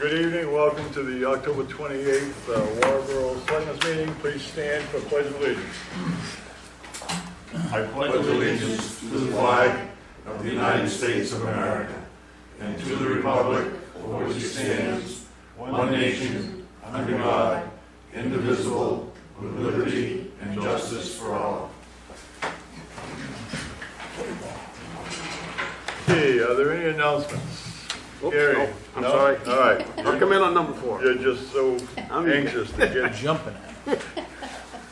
Good evening, welcome to the October 28th Waterboro Selectmen's meeting. Please stand for Pledge of Allegiance. I pledge allegiance to the flag of the United States of America and to the republic for which it stands, one nation, under God, indivisible, with liberty and justice for all. Okay, are there any announcements? Oops, Gary? no, I'm No? sorry. All right. I'll come in on number 4. You're just so anxious to get Jumping at it.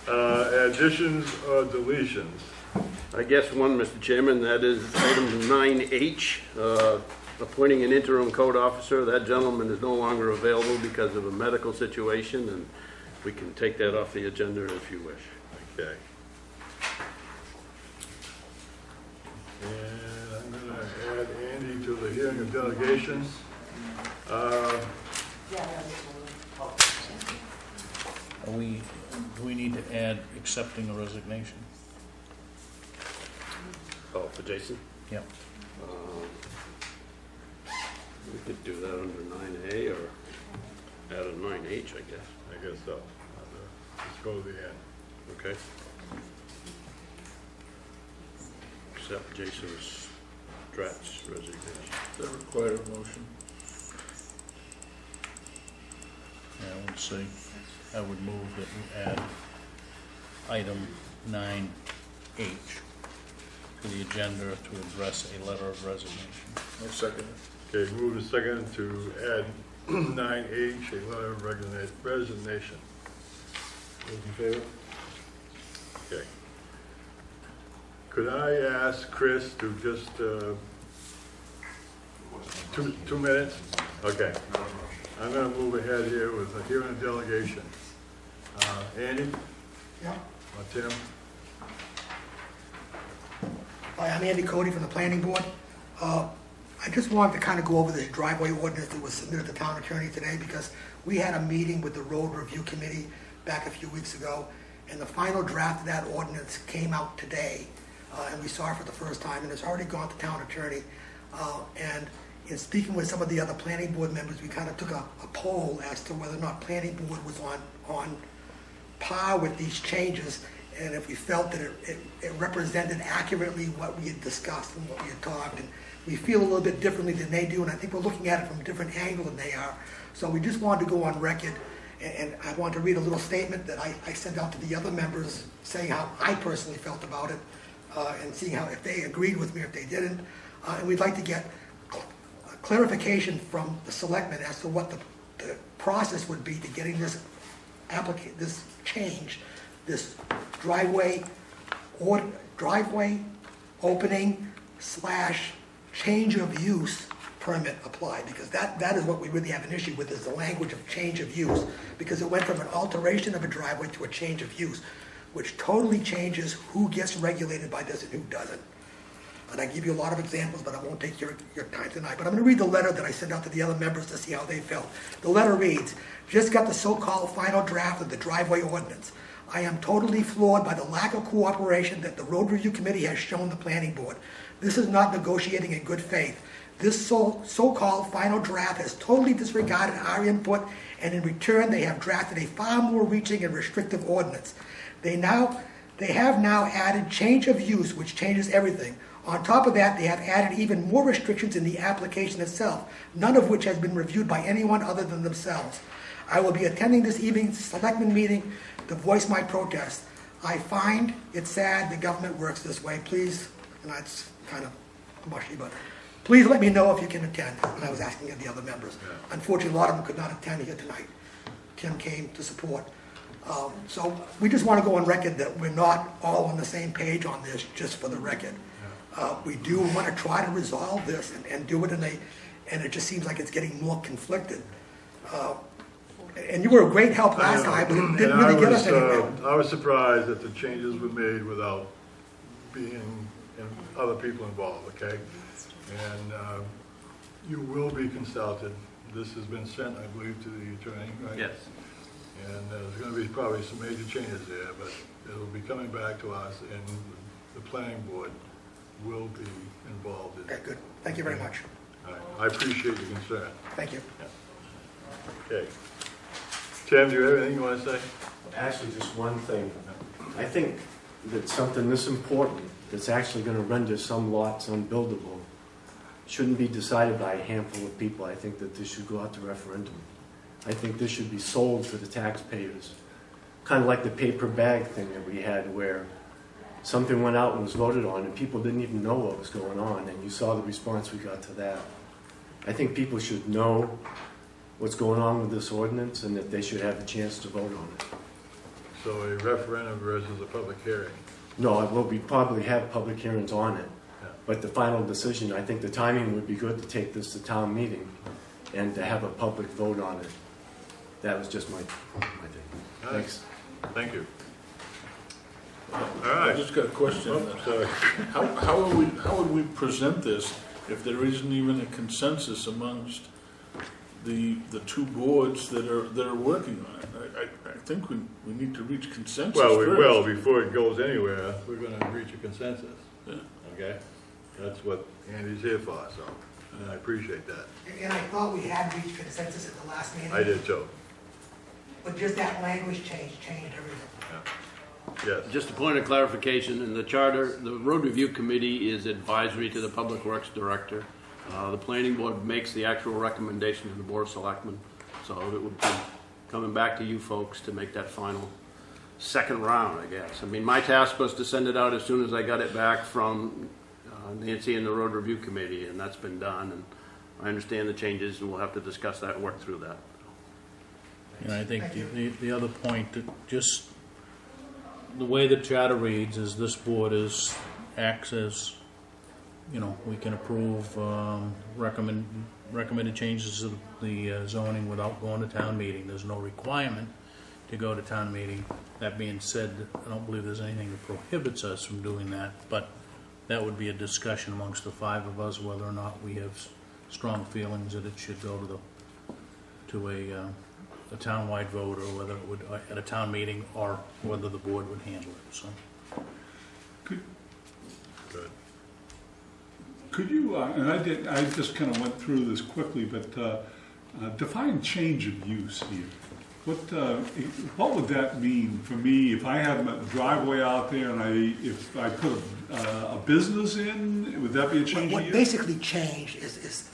additions or deletions. I guess one, Mr. Chairman, that is item 9H, appointing an interim code officer. That gentleman is no longer available because of a medical situation, and we can take that off the agenda if you wish. Okay. And I'm going to add Andy to the hearing of delegations. Do we need to add accepting a resignation? Oh, for Jason? Yep. We could do that under 9A or add a 9H, I guess. I guess so. Let's go to the end. Okay. Accept Jason's Strat's resignation. Does that require a motion? Yeah, I would say, I would move that we add item 9H to the agenda to address a letter of resignation. I'll second it. Okay, move to second to add 9H, a letter of resignation. Those in favor? Okay. Could I ask Chris to just, 2 minutes? Okay. I'm going to move ahead here with a hearing of delegation. Andy? Yeah. Or Tim? Hi, I'm Andy Cody from the Planning Board. I just wanted to kind of go over this driveway ordinance that was submitted to the town attorney today because we had a meeting with the road review committee back a few weeks ago, and the final draft of that ordinance came out today, and we saw it for the first time, and it's already gone to town attorney. And in speaking with some of the other planning board members, we kind of took a poll as to whether or not planning board was on par with these changes, and if we felt that it represented accurately what we had discussed and what we had talked. And we feel a little bit differently than they do, and I think we're looking at it from a different angle than they are. So we just wanted to go on record, and I want to read a little statement that I sent out to the other members saying how I personally felt about it, and seeing how if they agreed with me or if they didn't. And we'd like to get clarification from the selectmen as to what the process would be to getting this change, this driveway opening / change of use permit applied, because that is what we really have an issue with, is the language of change of use, because it went from an alteration of a driveway to a change of use, which totally changes who gets regulated by this and who doesn't. And I give you a lot of examples, but I won't take your time tonight. But I'm going to read the letter that I sent out to the other members to see how they felt. The letter reads, just got the so-called final draft of the driveway ordinance. I am totally floored by the lack of cooperation that the road review committee has shown the planning board. This is not negotiating in good faith. This so-called final draft has totally disregarded our input, and in return they have drafted a far more reaching and restrictive ordinance. They have now added change of use, which changes everything. On top of that, they have added even more restrictions in the application itself, none of which has been reviewed by anyone other than themselves. I will be attending this evening's selectmen meeting to voice my protest. I find it sad the government works this way. Please, and that's kind of mushy, but please let me know if you can attend. And I was asking the other members. Unfortunately, a lot of them could not attend here tonight. Tim came to support. So we just want to go on record that we're not all on the same page on this, just for the record. We do want to try to resolve this and do it and it just seems like it's getting more conflicted. And you were a great help last time, but it didn't really get us anywhere. I was surprised that the changes were made without being other people involved, okay? And you will be consulted. This has been sent, I believe, to the attorney, right? Yes. And there's going to be probably some major changes there, but it'll be coming back to us, and the planning board will be involved in it. Okay, good. Thank you very much. All right. I appreciate your concern. Thank you. Yeah. Okay. Tim, do you have anything you want to say? Actually, just one thing. I think that something this important, that's actually going to render some lots unbuildable, shouldn't be decided by a handful of people. I think that this should go out to referendum. I think this should be sold to the taxpayers. Kind of like the paper bag thing that we had, where something went out and was voted on and people didn't even know what was going on, and you saw the response we got to that. I think people should know what's going on with this ordinance and that they should have a chance to vote on it. So a referendum versus a public hearing. No, well, we probably have public hearings on it, Yeah. but the final decision, I think the timing would be good to take this to town meeting and to have a public vote on it. That was just my thing. All right. Thanks. Thank you. All I right. just got a question. Oh, sorry. How would we present this if there isn't even a consensus amongst the two boards that are working on it? I think we need to reach consensus Well, we first. will, before it goes anywhere, we're gonna reach a consensus, Yeah. okay? That's what Andy's here for, so, and I appreciate that. And I thought we had reached consensus at the last meeting. I did too, But just that language changed everything. yes. Just a point of clarification, in the charter, the road review committee is advisory to the public works director. The planning board makes the actual recommendation to the board of selectmen. So it would be coming back to you folks to make that final second round, I guess. I mean, my task was to send it out as soon as I got it back from Nancy and the road review committee, and that's been done. And I understand the changes, and we'll have to discuss that and work through that. And I think the other point, that just the way the charter reads is this board acts as, we can approve recommended changes of the zoning without going to town meeting. There's no requirement to go to town meeting. That being said, I don't believe there's anything that prohibits us from doing that, but that would be a discussion amongst the five of us whether or not we have strong feelings that it should go to a town-wide vote, or whether it would at a town meeting, or whether the board would handle it. So, Good. Could you, and I just kind of went through this quickly, but define change of use here. What would that mean for me if I had a driveway out there and if I put a business in, would that be a change of What use? basically changed is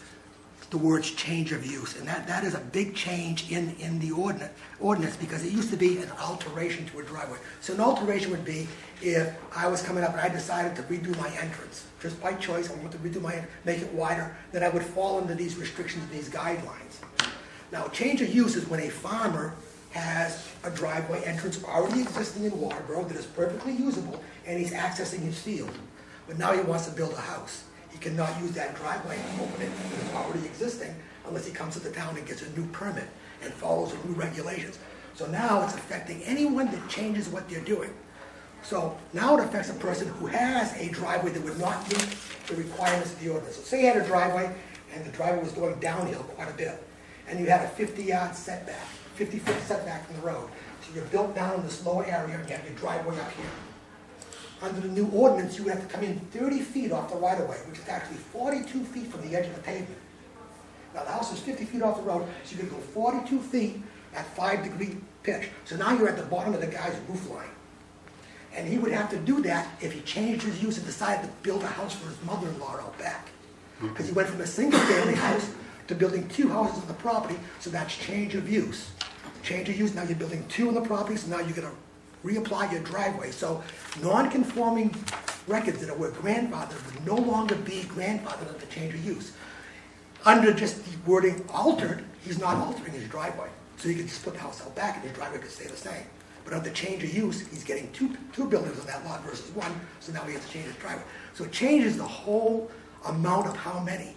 the words change of use, and that is a big change in the ordinance, because it used to be an alteration to a driveway. So an alteration would be if I was coming up and I decided to redo my entrance, just by choice, I want to redo make it wider, then I would fall under these restrictions, these guidelines. Now, change of use is when a farmer has a driveway entrance already existing in Waterboro that is perfectly usable, and he's accessing his field. But now he wants to build a house. He cannot use that driveway and open it because it's already existing unless he comes to the town and gets a new permit and follows the new regulations. So now it's affecting anyone that changes what they're doing. So now it affects a person who has a driveway that would not meet the requirements of the ordinance. So say you had a driveway and the driveway was going downhill quite a bit, and you had a 50-yard setback, 50-foot setback from the road. So you're built down in this lower area and you have your driveway up here. Under the new ordinance, you would have to come in 30 feet off the right-of-way, which is actually 42 feet from the edge of the pavement. Now, the house is 50 feet off the road, so you could go 42 feet at 5-degree pitch. So now you're at the bottom of the guy's roof line. And he would have to do that if he changed his use and decided to build a house for his mother-in-law out back. Because he went from a single-family house to building 2 houses on the property, so that's change of use. Change of use, now you're building 2 on the property, so now you're going to reapply your driveway. So non-conforming records that were grandfathered would no longer be grandfathered under change of use. Under just the wording altered, he's not altering his driveway. So he could just put the house out back and his driveway could stay the same. But under change of use, he's getting two buildings on that lot versus 1, so now he has to change his driveway. So it changes the whole amount of how many.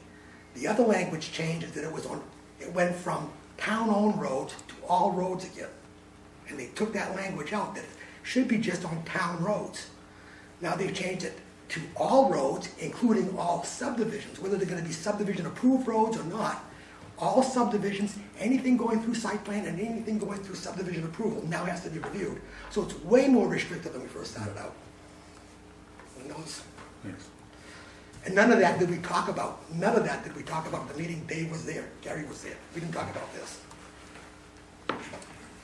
The other language change is that it went from town-owned roads to all roads again. And they took that language out that it should be just on town roads. Now they've changed it to all roads, including all subdivisions, whether they're going to be subdivision-approved roads or not. All subdivisions, anything going through site plan and anything going through subdivision approval now has to be reviewed. So it's way more restrictive than we first started out. Yes. And none of that did we talk about. None of that did we talk about in the meeting. Dave was there. Gary was there. We didn't talk about this.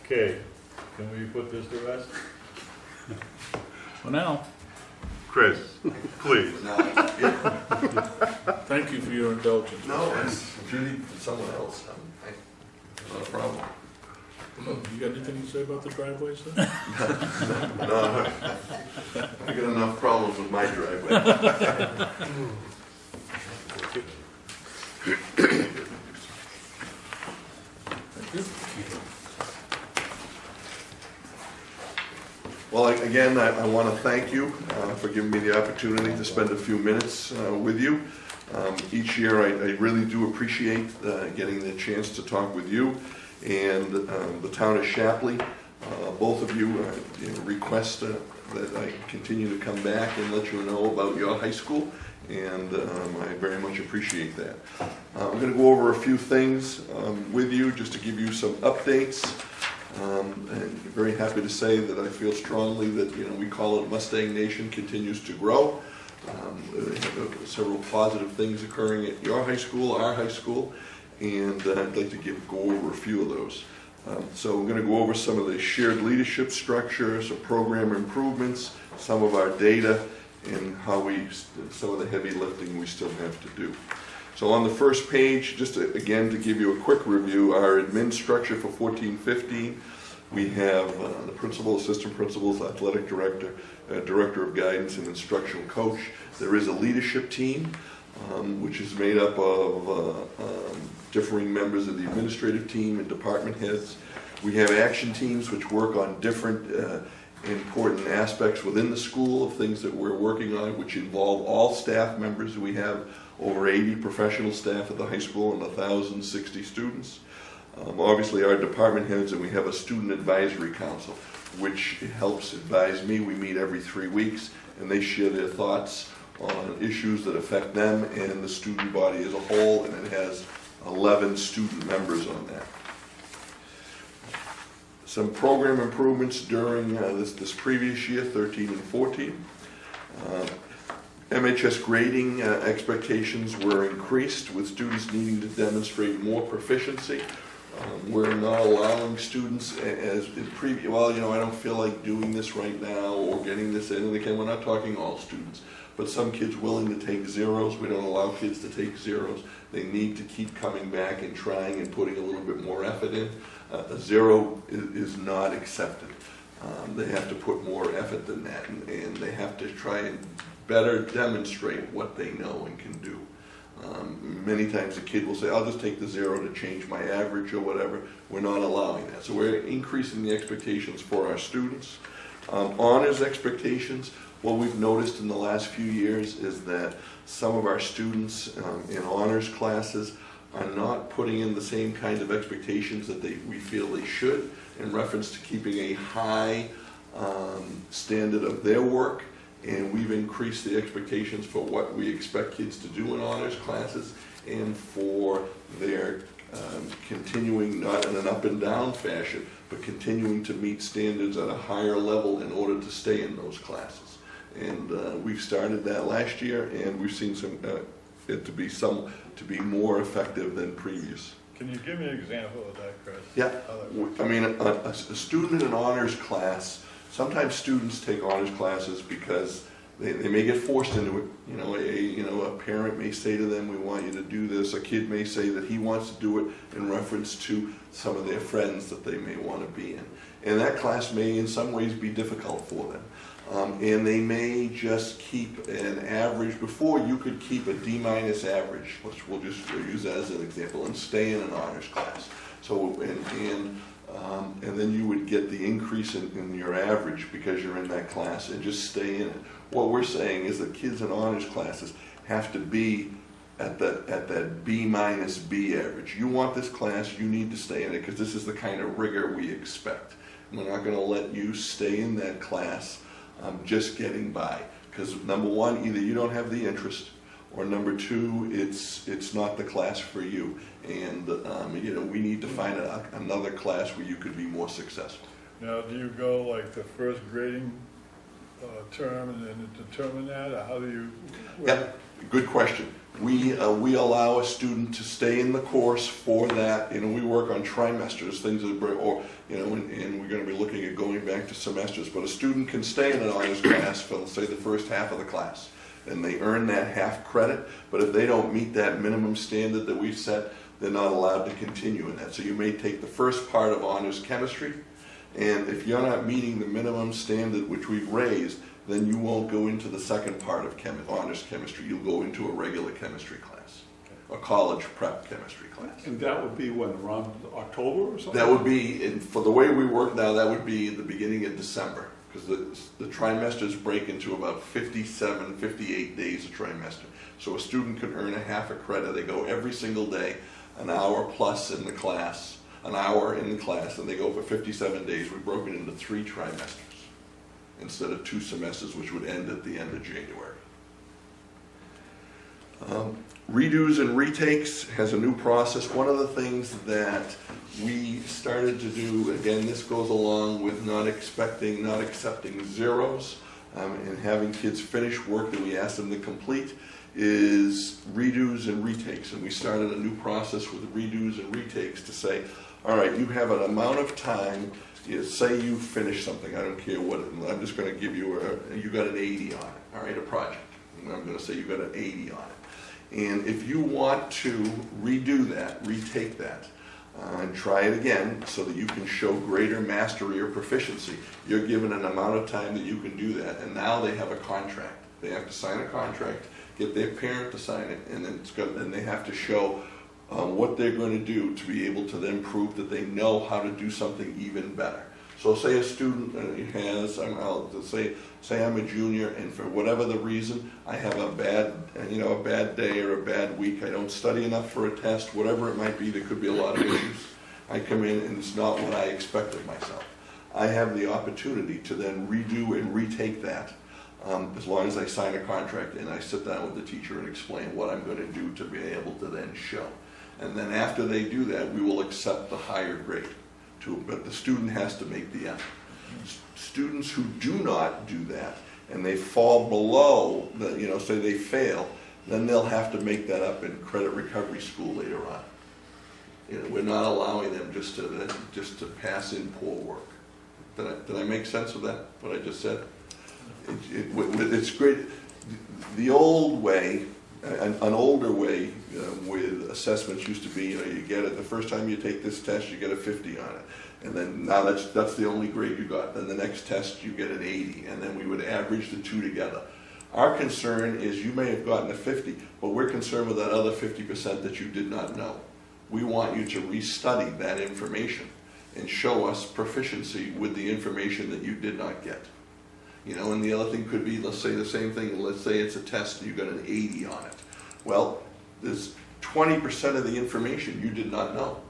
Okay, can we put this to rest? For now, Chris, please. thank you for your indulgence. No, if you need someone else, not a problem. You got anything to say about the driveways then? No, I got enough problems with my driveway. Well, again, I want to thank you for giving me the opportunity to spend a few minutes with you. Each year, I really do appreciate getting the chance to talk with you and the town of Shapley. Both of you request that I continue to come back and let you know about your high school, and I very much appreciate that. I'm going to go over a few things with you just to give you some updates. And very happy to say that I feel strongly that we call it Mustang Nation continues to grow. They have several positive things occurring at your high school, our high school, and I'd like to go over a few of those. So I'm going to go over some of the shared leadership structure, some program improvements, some of our data, and how some of the heavy lifting we still have to do. So on the first page, just again to give you a quick review, our admin structure for 14-15, we have the principal, assistant principals, athletic director, director of guidance, and instructional coach. There is a leadership team, which is made up of differing members of the administrative team and department heads. We have action teams which work on different important aspects within the school of things that we're working on, which involve all staff members. We have over 80 professional staff at the high school and 1,060 students. Obviously our department heads, and we have a student advisory council which helps advise me. We meet every 3 weeks and they share their thoughts on issues that affect them and the student body as a whole, and it has 11 student members on that. Some program improvements during this previous year, 13 and 14. MHS grading expectations were increased with students needing to demonstrate more proficiency. We're not allowing students as in previous, well, I don't feel like doing this right now or getting this in, and again, we're not talking all students, but some kids willing to take zeros. We don't allow kids to take zeros. They need to keep coming back and trying and putting a little bit more effort in. A zero is not accepted. They have to put more effort than that, and they have to try and better demonstrate what they know and can do. Many times a kid will say, I'll just take the zero to change my average or whatever. We're not allowing that. So we're increasing the expectations for our students. Honors expectations, what we've noticed in the last few years is that some of our students in honors classes are not putting in the same kind of expectations that we feel they should in reference to keeping a high standard of their work. And we've increased the expectations for what we expect kids to do in honors classes and for their continuing, not in an up and down fashion, but continuing to meet standards at a higher level in order to stay in those classes. And we've started that last year, and we've seen it to be more effective than previous. Can you give me an example of that, Chris? Yeah, How that works? I mean, a student in an honors class, sometimes students take honors classes because they may get forced into it. A parent may say to them, we want you to do this. A kid may say that he wants to do it in reference to some of their friends that they may want to be in. And that class may in some ways be difficult for them. And they may just keep an average. Before, you could keep a D- average, which we'll just use that as an example, and stay in an honors class. So, and then you would get the increase in your average because you're in that class and just stay in it. What we're saying is that kids in honors classes have to be at that B- B average. You want this class, you need to stay in it because this is the kind of rigor we expect. We're not going to let you stay in that class just getting by, because number one, either you don't have the interest, or number two, it's not the class for you. And we need to find another class where you could be more successful. Now, do you go like the first grading term and then determine that, or how do you? Yeah, good question. we allow a student to stay in the course for that. We work on trimesters, things that and we're going to be looking at going back to semesters. But a student can stay in an honors class for, let's say, the first half of the class, and they earn that half credit. But if they don't meet that minimum standard that we've set, they're not allowed to continue in that. So you may take the first part of honors chemistry, and if you're not meeting the minimum standard which we've raised, then you won't go into the second part of honors chemistry. You'll go into a regular chemistry class, a college prep chemistry class. And that would be when, around October or something? That would be, for the way we work now, that would be the beginning of December, because the trimesters break into about 57, 58 days a trimester. So a student could earn a half a credit. They go every single day, an hour plus in the class, an hour in the class, and they go for 57 days. We've broken into 3 trimesters instead of 2 semesters, which would end at the end of January. Redos and retakes has a new process. One of the things that we started to do, again, this goes along with not accepting zeros, and having kids finish work that we ask them to complete, is redos and retakes. And we started a new process with redos and retakes to say, all right, you have an amount of time. Say you finish something, I don't care what, I'm just going to give you you got an 80 on it, all right, a project. And I'm going to say you got an 80 on it. And if you want to redo that, retake that, and try it again so that you can show greater mastery or proficiency, you're given an amount of time that you can do that. And now they have a contract. They have to sign a contract, get their parent to sign it, and then they have to show what they're going to do to be able to then prove that they know how to do something even better. So say a student has, say I'm a junior, and for whatever the reason, I have a bad day or a bad week, I don't study enough for a test, whatever it might be, there could be a lot of issues. I come in and it's not what I expected myself. I have the opportunity to then redo and retake that, as long as I sign a contract and I sit down with the teacher and explain what I'm going to do to be able to then show. And then after they do that, we will accept the higher grade. But the student has to make the effort. Students who do not do that and they fall below, say they fail, then they'll have to make that up in credit recovery school later on. We're not allowing them just to pass in poor work. Did I make sense of that, what I just said? It's great. The old way, an older way with assessments used to be, you get it, the first time you take this test, you get a 50 on it. And then now that's the only grade you got. Then the next test, you get an 80. And then we would average the 2 together. Our concern is you may have gotten a 50, but we're concerned with that other 50% that you did not know. We want you to restudy that information and show us proficiency with the information that you did not get. And the other thing could be, let's say the same thing, let's say it's a test and you got an 80 on it. Well, there's 20% of the information you did not know.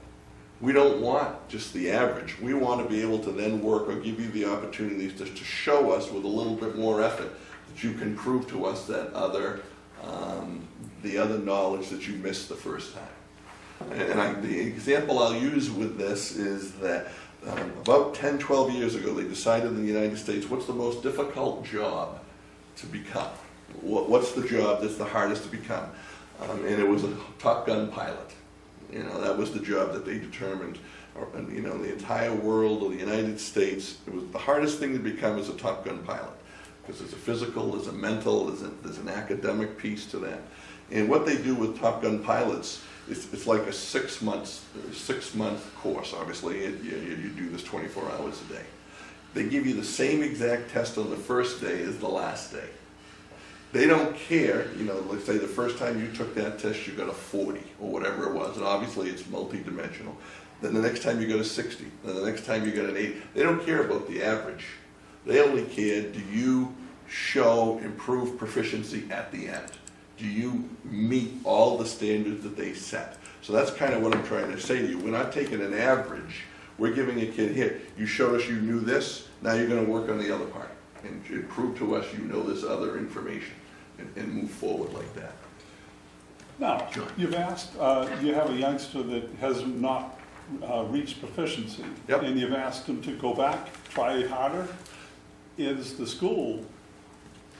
We don't want just the average. We want to be able to then work or give you the opportunities to show us with a little bit more effort that you can prove to us that the other knowledge that you missed the first time. And the example I'll use with this is that about 10, 12 years ago, they decided in the United States, what's the most difficult job to become? What's the job that's the hardest to become? And it was a Top Gun pilot. That was the job that they determined. The entire world or the United States, it was the hardest thing to become as a Top Gun pilot. Because there's a physical, there's a mental, there's an academic piece to that. And what they do with Top Gun pilots, it's like a 6-month course, obviously. You do this 24 hours a day. They give you the same exact test on the first day as the last day. They don't care, let's say the first time you took that test, you got a 40 or whatever it was, and obviously it's multi-dimensional. Then the next time you got a 60, then the next time you got an 80. They don't care about the average. They only care, do you show improved proficiency at the end? Do you meet all the standards that they set? So that's kind of what I'm trying to say to you. We're not taking an average. We're giving a kid, here, you showed us you knew this, now you're going to work on the other part. And prove to us you know this other information. And move forward like that. Now, you've asked, you have a youngster that has not reached proficiency. Yep. And you've asked him to go back, try harder. Is the school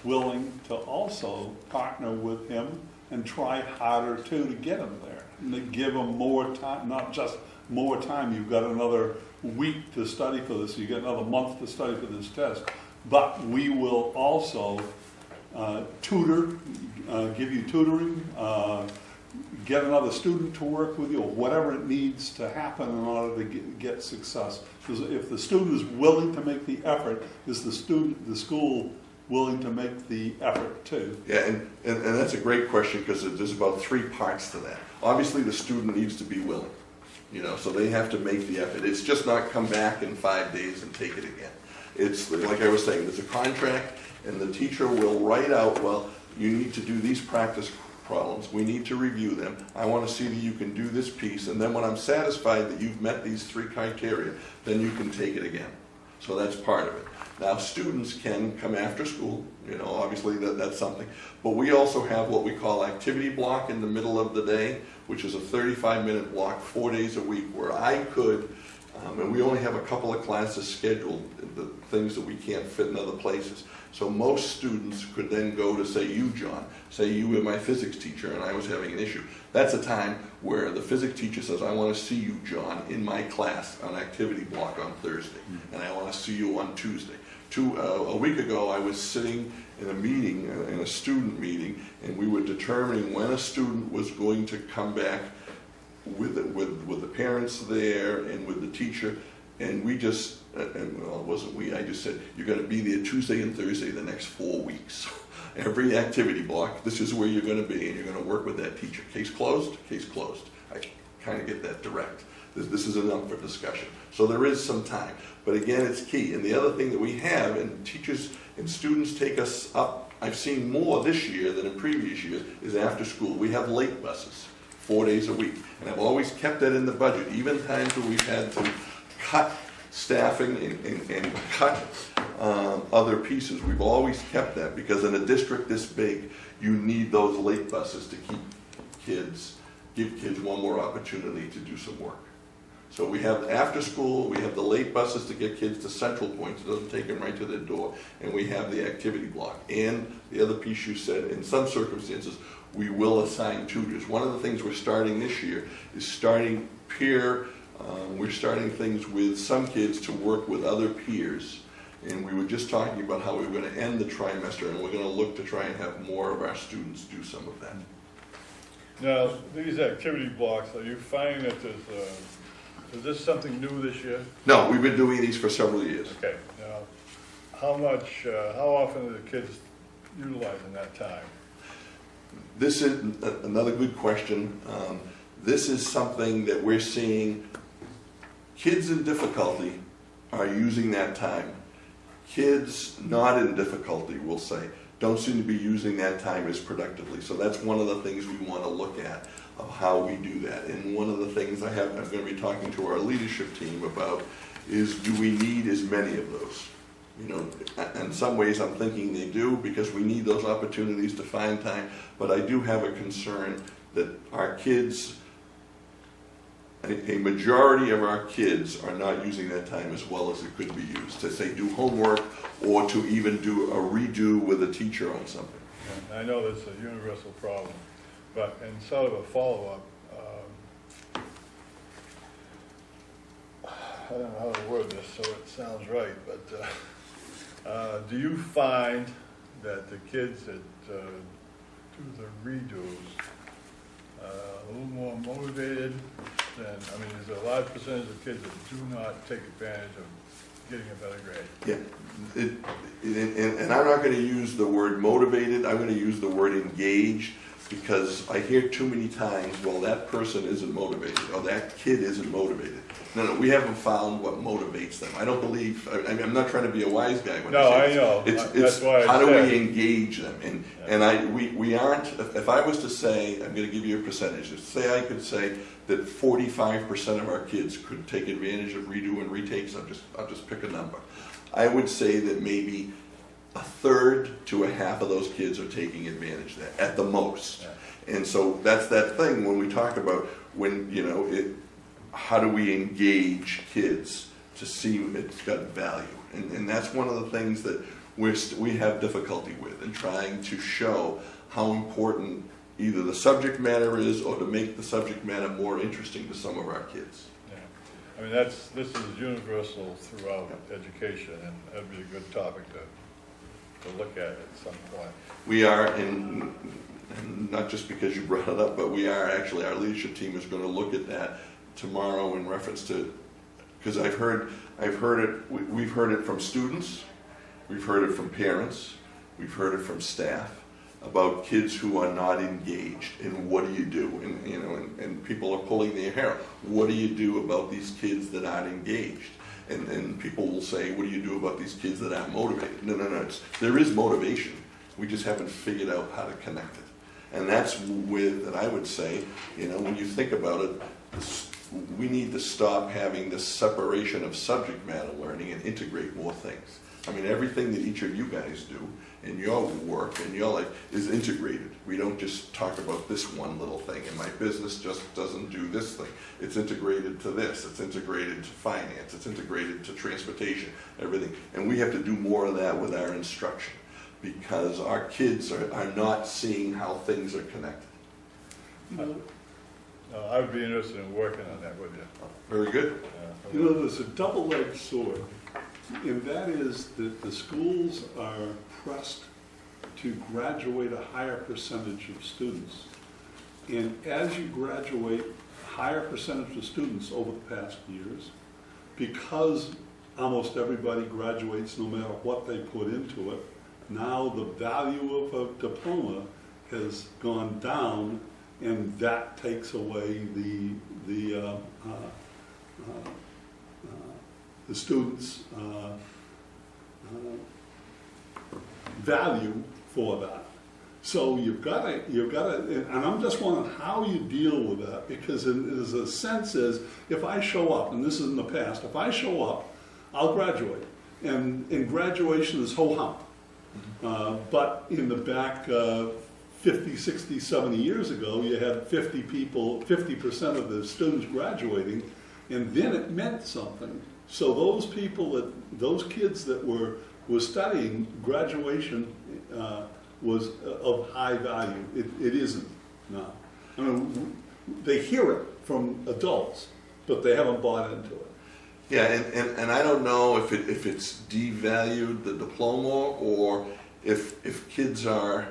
willing to also partner with him and try harder too to get them there. And to give them more time, not just more time, you've got another week to study for this, you got another month to study for this test. But we will also tutor, give you tutoring, get another student to work with you, or whatever it needs to happen in order to get success. Because if the student is willing to make the effort, is the school willing to make the effort too? Yeah, and that's a great question, because there's about 3 parts to that. Obviously, the student needs to be willing, so they have to make the effort. It's just not come back in 5 days and take it again. It's like I was saying, there's a contract, and the teacher will write out, well, you need to do these practice problems. We need to review them. I want to see that you can do this piece, and then when I'm satisfied that you've met these 3 criteria, then you can take it again. So that's part of it. Now, students can come after school, obviously that's something, but we also have what we call activity block in the middle of the day, which is a 35-minute block, 4 days a week, where I could, and we only have a couple of classes scheduled, the things that we can't fit in other places. So most students could then go to, say, you, John, say you were my physics teacher and I was having an issue. That's a time where the physics teacher says, I want to see you, John, in my class on activity block on Thursday, and I want to see you on Tuesday. A week ago, I was sitting in a meeting, in a student meeting, and we were determining when a student was going to come back with the parents there and with the teacher, and we just, and well, it wasn't we, I just said, you're going to be there Tuesday and Thursday the next 4 weeks. Every activity block, this is where you're going to be, and you're going to work with that teacher. Case closed, case closed. I kind of get that direct. This is enough for discussion. So there is some time. But again, it's key. And the other thing that we have, and teachers and students take us up, I've seen more this year than in previous years, is after school. We have late buses, 4 days a week. And I've always kept that in the budget, even times where we've had to cut staffing and cut other pieces. We've always kept that, because in a district this big, you need those late buses to give kids one more opportunity to do some work. So we have after school, we have the late buses to get kids to central points. It doesn't take them right to their door. And we have the activity block. And the other piece you said, in some circumstances, we will assign tutors. One of the things we're starting this year is starting peer, we're starting things with some kids to work with other peers. And we were just talking about how we were going to end the trimester, and we're going to look to try and have more of our students do some of that. Now, these activity blocks, are you finding that is this something new this year? No, we've been doing these for several years. Okay. Now, how often are the kids utilizing that time? This is another good question. This is something that we're seeing. Kids in difficulty are using that time. Kids not in difficulty, we'll say, don't seem to be using that time as productively. So that's one of the things we want to look at, of how we do that. And one of the things I'm going to be talking to our leadership team about is, do we need as many of those? In some ways I'm thinking they do, because we need those opportunities to find time. But I do have a concern that our kids, a majority of our kids are not using that time as well as it could be used to, say, do homework, or to even do a redo with a teacher on something. I know that's a universal problem, but in sort of a follow-up, I don't know how to word this so it sounds right, but do you find that the kids that do the redos a little more motivated than, there's a large percentage of kids that do not take advantage of getting a better grade? Yeah, and I'm not going to use the word motivated, I'm going to use the word engaged, because I hear too many times, well, that person isn't motivated, or that kid isn't motivated. No, we haven't found what motivates them. I don't believe, I'm not trying to be a wise guy when I say know. It's That's why I how do said. we engage them? We aren't, if I was to say, I'm going to give you a percentage, say I could say that 45% of our kids could take advantage of redo and retakes, I'll just pick a number. I would say that maybe a third to a half of those kids are taking advantage of that, at the most. Yeah. And so that's that thing when we talk about how do we engage kids to see it's got value. And that's one of the things that we have difficulty with, in trying to show how important either the subject matter is, or to make the subject matter more interesting to some of our kids. Yeah. I mean, this is universal throughout education, and that'd be a good topic to look at some point. We are, and not just because you brought it up, but we are actually, our leadership team is going to look at that tomorrow in reference to, because we've heard it from students, we've heard it from parents, we've heard it from staff about kids who are not engaged, and what do you do? And you know, and people are pulling their hair out. What do you do about these kids that aren't engaged? And people will say, what do you do about these kids that aren't motivated? No, there is motivation. We just haven't figured out how to connect it. And that's with, and I would say, you know, when you think about it, we need to stop having this separation of subject matter learning and integrate more things. I mean, everything that each of you guys do in your work and your life is integrated. We don't just talk about this one little thing, and my business just doesn't do this thing. It's integrated to this, it's integrated to finance, it's integrated to transportation, everything. And we have to do more of that with our instruction, because our kids are not seeing how things are connected. I would be interested in working on that with you. Very good. You know, there's a double-edged sword, and that is that the schools are pressed to graduate a higher percentage of students. And as you graduate a higher percentage of students over the past years, because almost everybody graduates no matter what they put into it, now the value of a diploma has gone down, and that takes away the students' value for that. So you've got to, and I'm just wondering how you deal with that, because there's a sense is, if I show up, and this is in the past, if I show up, I'll graduate, and graduation is ho-hum. But in the back 50, 60, 70 years ago, you had 50 people, 50% of the students graduating, and then it meant something. So those people, those kids that were studying, graduation was of high value. It isn't now. I mean, they hear it from adults, but they haven't bought into it. Yeah, and I don't know if it's devalued the diploma, or if kids are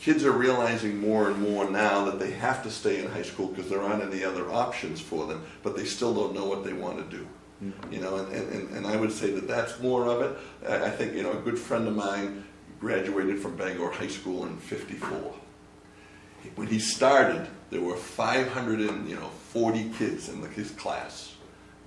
realizing more and more now that they have to stay in high school because there aren't any other options for them, but they still don't know what they want to do. You know, and I would say that that's more of it. I think, you know, a good friend of mine graduated from Bangor High School in '54. When he started, there were 540 kids in his class.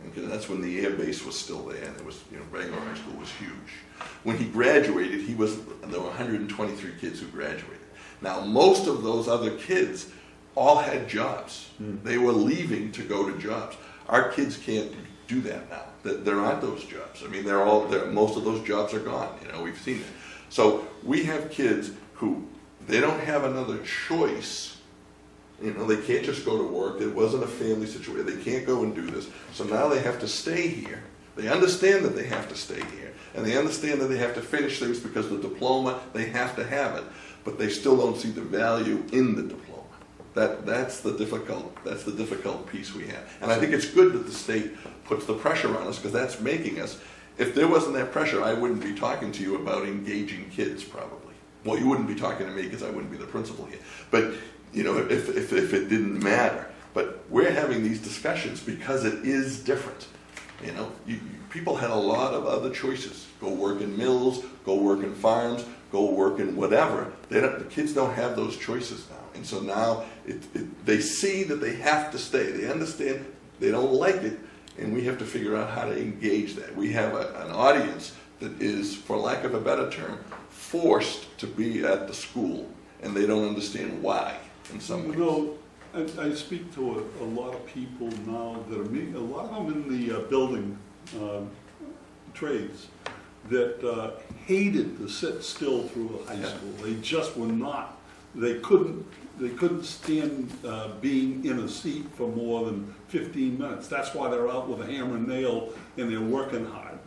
And that's when the air base was still there, and it was, you know, Bangor High School was huge. When he graduated, there were 123 kids who graduated. Now, most of those other kids all had jobs. They were leaving to go to jobs. Our kids can't do that now. There aren't those jobs. I mean, most of those jobs are gone. You know, we've seen it. So we have kids who, they don't have another choice. You know, they can't just go to work. It wasn't a family situation. They can't go and do this. So now they have to stay here. They understand that they have to stay here. And they understand that they have to finish things because the diploma, they have to have it. But they still don't see the value in the diploma. That's the difficult piece we have. And I think it's good that the state puts the pressure on us, because that's making us, if there wasn't that pressure, I wouldn't be talking to you about engaging kids probably. Well, you wouldn't be talking to me because I wouldn't be the principal here. But you know, if it didn't matter. But we're having these discussions because it is different. You know, people had a lot of other choices. Go work in mills, go work in farms, go work in whatever. The kids don't have those choices now. And so now they see that they have to stay. They understand they don't like it, and we have to figure out how to engage that. We have an audience that is, for lack of a better term, forced to be at the school, and they don't understand why in some ways. You know, I speak to a lot of people now that are, a lot of them in the building trades, that hated to sit still through a high school. They just were not, they couldn't stand being in a seat for more than 15 minutes. That's why they're out with a hammer and nail and they're working hard.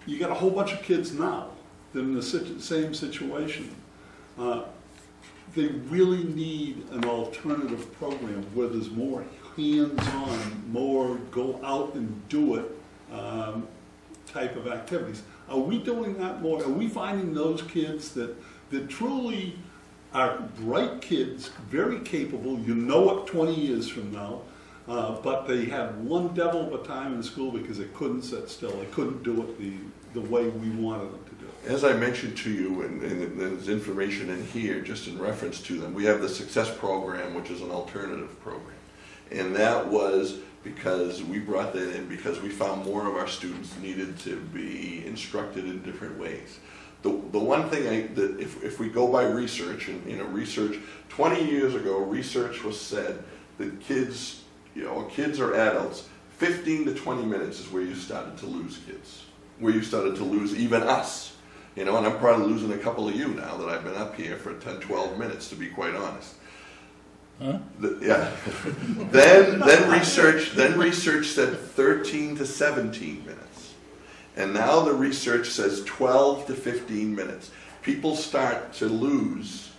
You got a whole bunch of kids now that are in the same situation. they really need an alternative program where there's more hands-on, more go out and do it type of activities. Are we doing that more? Are we finding those kids that truly are bright kids, very capable, you know it 20 years from now, but they had one devil of a time in school because they couldn't sit still. They couldn't do it the way we wanted them to do it. As I mentioned to you, and there's information in here just in reference to them, we have the Success Program, which is an alternative program. And that was because we brought that in because we found more of our students needed to be instructed in different ways. The one thing that if we go by research, and research 20 years ago, research was said that kids, kids or adults, 15 to 20 minutes is where you started to lose kids, where you started to lose even us. And I'm probably losing a couple of you now that I've been up here for 10, 12 minutes, to be quite honest. Huh? Yeah. then research said 13 to 17 minutes. And now the research says 12 to 15 minutes. People start to lose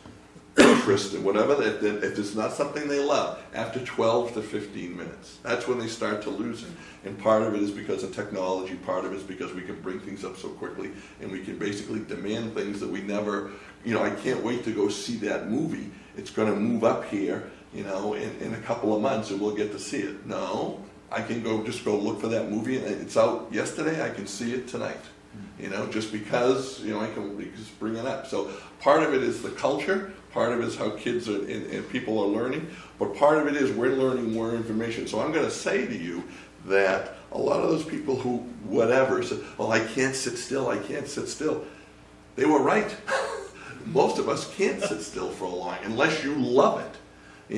interest in whatever, if it's not something they love, after 12 to 15 minutes. That's when they start to lose it. And part of it is because of technology, part of it is because we can bring things up so quickly, and we can basically demand things that we never, I can't wait to go see that movie. It's going to move up here, in a couple of months, and we'll get to see it. No, I can just go look for that movie, and it's out yesterday, I can see it tonight. Just because, I can just bring it up. So part of it is the culture, part of it is how kids and people are learning, but part of it is we're learning more information. So I'm going to say to you that a lot of those people who, whatever, said, well, I can't sit still, they were right. Most of us can't sit still for a long, unless you love it,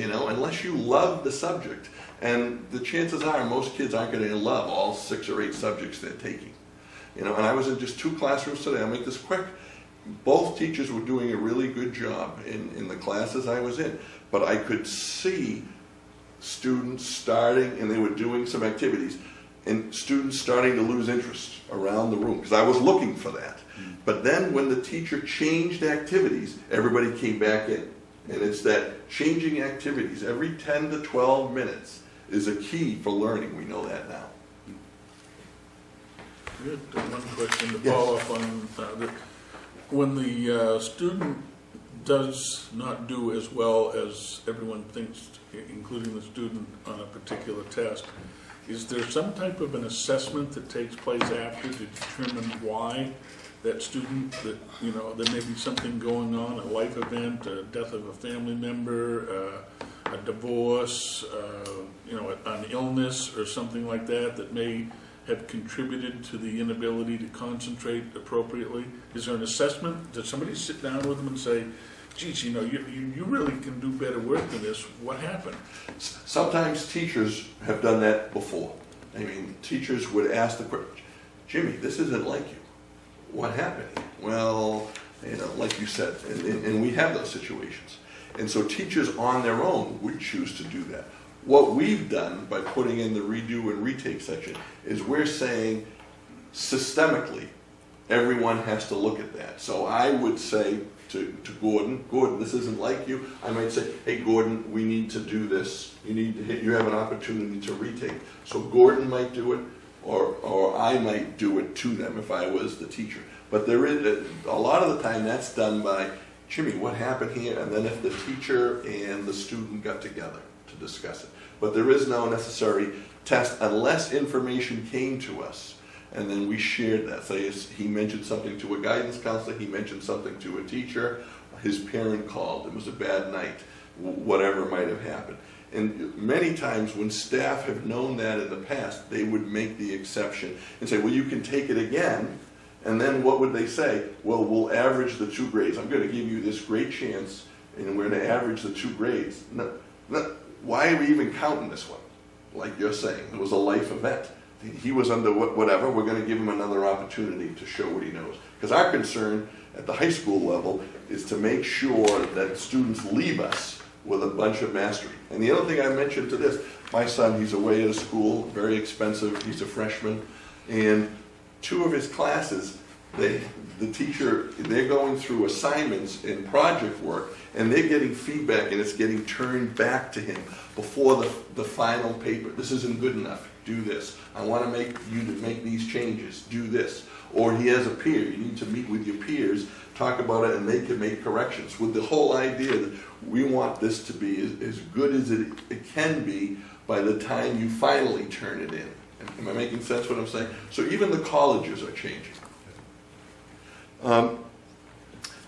unless you love the subject. And the chances are most kids aren't going to love all 6 or 8 subjects they're taking. And I was in just 2 classrooms today. I'll make this quick. Both teachers were doing a really good job in the classes I was in. But I could see students starting, and they were doing some activities, and students starting to lose interest around the room, because I was looking for that. But then when the teacher changed activities, everybody came back in. And it's that changing activities every 10 to 12 minutes is a key for learning. We know that now. Good. One question to Yes. follow up on that. When the student does not do as well as everyone thinks, including the student on a particular test, is there some type of an assessment that takes place after to determine why that student, that there may be something going on, a life event, a death of a family member, a divorce, an illness or something like that may have contributed to the inability to concentrate appropriately? Is there an assessment? Does somebody sit down with them and say, geez, you really can do better work than this. What happened? Sometimes teachers have done that before. Teachers would ask the question, Jimmy, this isn't like you. What happened? Well, like you said, and we have those situations. And so teachers on their own would choose to do that. What we've done by putting in the redo and retake section is we're saying systemically, everyone has to look at that. So I would say to Gordon, this isn't like you. I might say, hey, Gordon, we need to do this. You have an opportunity to retake. So Gordon might do it, or I might do it to them if I was the teacher. But there is a lot of the time that's done by, Jimmy, what happened here? And then if the teacher and the student got together to discuss it. But there is no necessary test unless information came to us and then we shared that. Say he mentioned something to a guidance counselor, he mentioned something to a teacher, his parent called, it was a bad night, whatever might have happened. And many times when staff have known that in the past, they would make the exception and say, well, you can take it again. And then what would they say? Well, we'll average the 2 grades. I'm going to give you this great chance, and we're going to average the 2 grades. Why are we even counting this one? Like you're saying, it was a life event. He was under whatever. We're going to give him another opportunity to show what he knows. Because our concern at the high school level is to make sure that students leave us with a bunch of mastery. And the other thing I mentioned to this, my son, he's away at a school, very expensive, he's a freshman, and 2 of his classes, the teacher, they're going through assignments and project work, and they're getting feedback, and it's getting turned back to him before the final paper. This isn't good enough. Do this. I want to make you to make these changes. Do this. Or he has a peer. You need to meet with your peers, talk about it, and they can make corrections. With the whole idea that we want this to be as good as it can be by the time you finally turn it in. Am I making sense what I'm saying? So even the colleges are changing.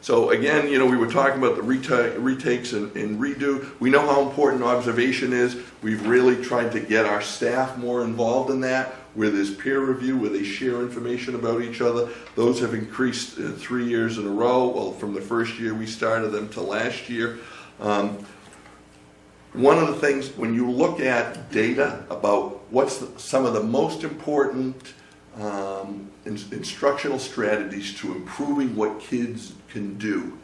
So again, you know, we were talking about the retakes and redo. We know how important observation is. We've really tried to get our staff more involved in that, where there's peer review, where they share information about each other. Those have increased 3 years in a row, well, from the first year we started them to last year. One of the things, when you look at data about what's some of the most important instructional strategies to improving what kids can do,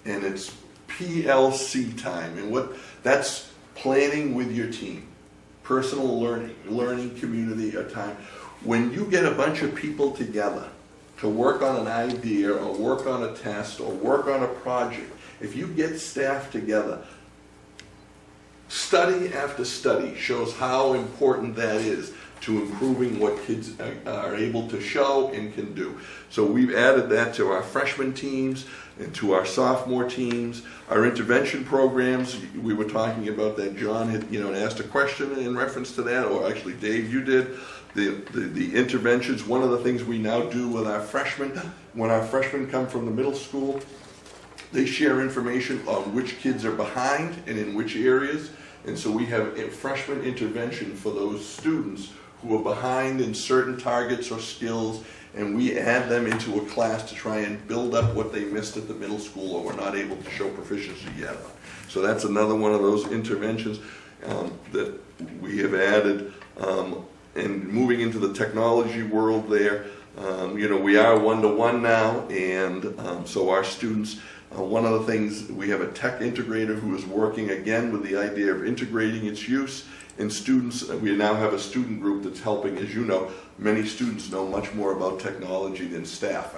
and it's PLC time, and what that's planning with your team, personal learning community time. When you get a bunch of people together to work on an idea or work on a test or work on a project, if you get staff together, study after study shows how important that is to improving what kids are able to show and can do. So we've added that to our freshman teams and to our sophomore teams. Our intervention programs, we were talking about that. John had, asked a question in reference to that, or actually Dave, you did. The interventions, one of the things we now do with our freshmen, when our freshmen come from the middle school, they share information on which kids are behind and in which areas. And so we have a freshman intervention for those students who are behind in certain targets or skills, and we add them into a class to try and build up what they missed at the middle school or were not able to show proficiency yet. So that's another one of those interventions that we have added. And moving into the technology world there, we are one-to-one now, and so our students, one of the things, we have a tech integrator who is working again with the idea of integrating its use in students. We now have a student group that's helping. As you know, many students know much more about technology than staff.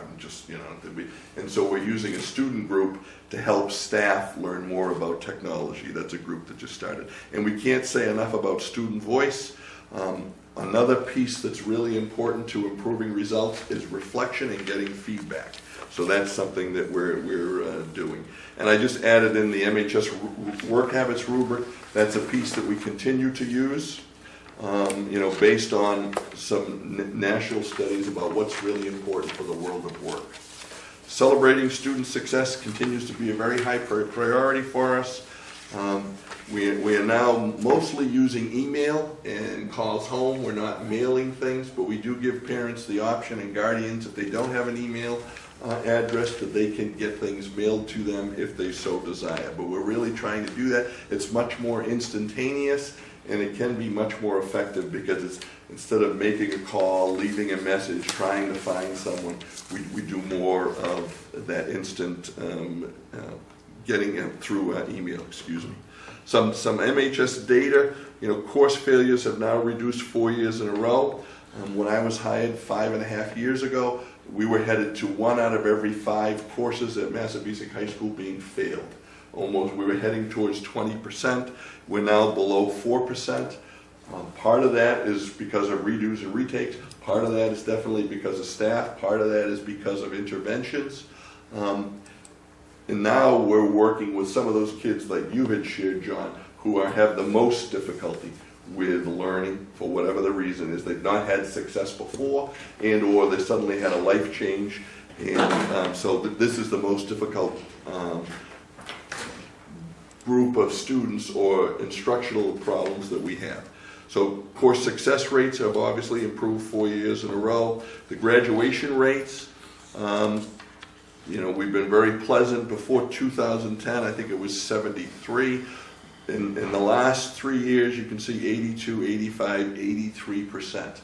And so we're using a student group to help staff learn more about technology. That's a group that just started. And we can't say enough about student voice. Another piece that's really important to improving results is reflection and getting feedback. So that's something that we're doing. And I just added in the MHS work habits rubric. That's a piece that we continue to use, based on some national studies about what's really important for the world of work. Celebrating student success continues to be a very high priority for us. We are now mostly using email and calls home. We're not mailing things, but we do give parents the option and guardians, if they don't have an email address, that they can get things mailed to them if they so desire. But we're really trying to do that. It's much more instantaneous, and it can be much more effective because it's, instead of making a call, leaving a message, trying to find someone, we do more of that instant getting it through email, excuse me. Some MHS data, course failures have now reduced 4 years in a row. When I was hired 5.5 years ago, we were headed to 1 out of every 5 courses at Massabesic High School being failed. Almost, we were heading towards 20%. We're now below 4%. Part of that is because of redos and retakes. Part of that is definitely because of staff. Part of that is because of interventions. And now we're working with some of those kids like you had shared, John, who have the most difficulty with learning for whatever the reason is. They've not had success before, and or they suddenly had a life change. And so this is the most difficult group of students or instructional problems that we have. So course success rates have obviously improved 4 years in a row. The graduation rates, we've been very pleasant. Before 2010, I think it was 73. In the last 3 years, you can see 82, 85, 83%.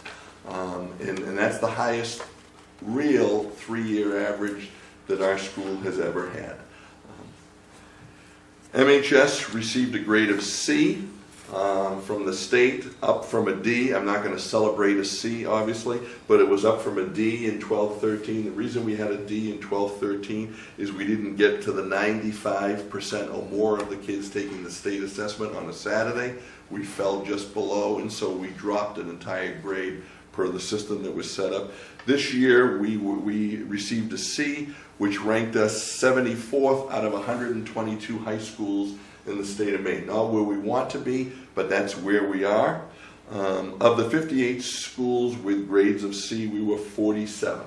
And that's the highest real 3-year average that our school has ever had. MHS received a grade of C from the state, up from a D. I'm not going to celebrate a C, obviously, but it was up from a D in 12-13. The reason we had a D in 12-13 is we didn't get to the 95% or more of the kids taking the state assessment on a Saturday. We fell just below, and so we dropped an entire grade per the system that was set up. This year, we received a C, which ranked us 74th out of 122 high schools in the state of Maine. Not where we want to be, but that's where we are. Of the 58 schools with grades of C, we were 47th.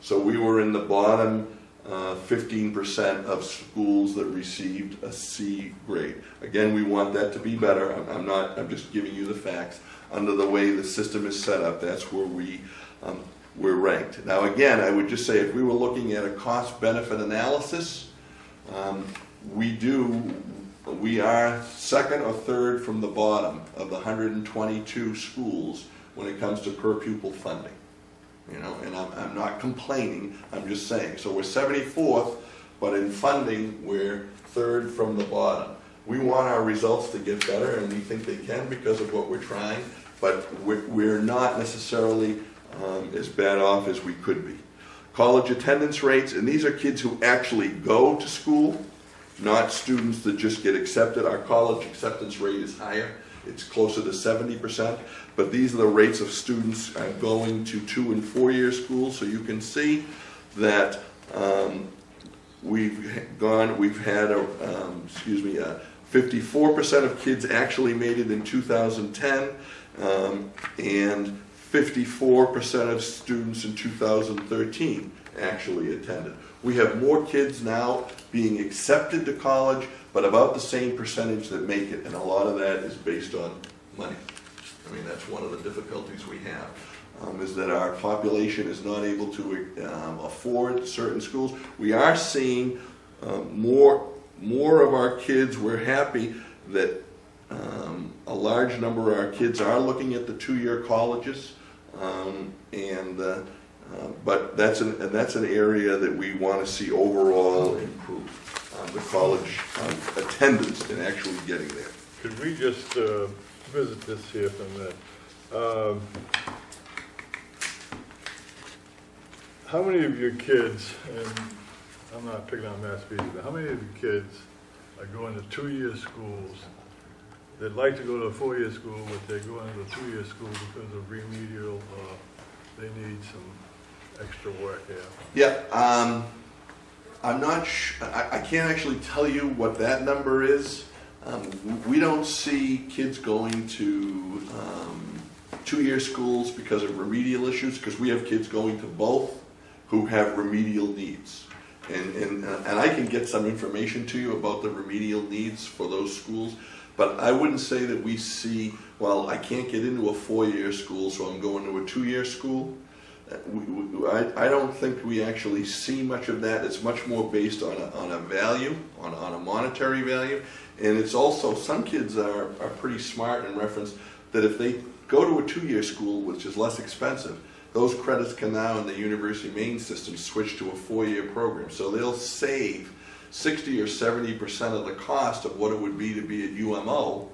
So we were in the bottom 15% of schools that received a C grade. Again, we want that to be better. I'm just giving you the facts. Under the way the system is set up, that's where we're ranked. Now again, I would just say if we were looking at a cost-benefit analysis, we are second or third from the bottom of the 122 schools when it comes to per pupil funding. You know, and I'm not complaining, I'm just saying. So we're 74th, but in funding, we're third from the bottom. We want our results to get better, and we think they can because of what we're trying, but we're not necessarily as bad off as we could be. College attendance rates, and these are kids who actually go to school, not students that just get accepted. Our college acceptance rate is higher. It's closer to 70%, but these are the rates of students going to 2- and 4-year schools. So you can see that we've had 54% of kids actually made it in 2010, and 54% of students in 2013 actually attended. We have more kids now being accepted to college, but about the same percentage that make it, and a lot of that is based on money. I mean, that's one of the difficulties we have, is that our population is not able to afford certain schools. We are seeing more of our kids. We're happy that a large number of our kids are looking at the 2-year colleges, but that's an area that we want to see overall improve. The college attendance and actually getting there. Could we just visit this here for a minute? How many of your kids, and I'm not picking on Massabesic, but how many of your kids are going to 2-year schools? They'd like to go to a 4-year school, but they're going to the 2-year school because of remedial, they need some extra work here. Yeah, I'm not I can't actually tell you what that number is. We don't see kids going to 2-year schools because of remedial issues, because we have kids going to both who have remedial needs. And I can get some information to you about the remedial needs for those schools, but I wouldn't say that we see, well, I can't get into a 4-year school, so I'm going to a 2-year school. I don't think we actually see much of that. It's much more based on a value, on a monetary value. And it's also, some kids are pretty smart in reference that if they go to a 2-year school, which is less expensive, those credits can now in the University of Maine system switch to a 4-year program. So they'll save 60 or 70% of the cost of what it would be to be at UMO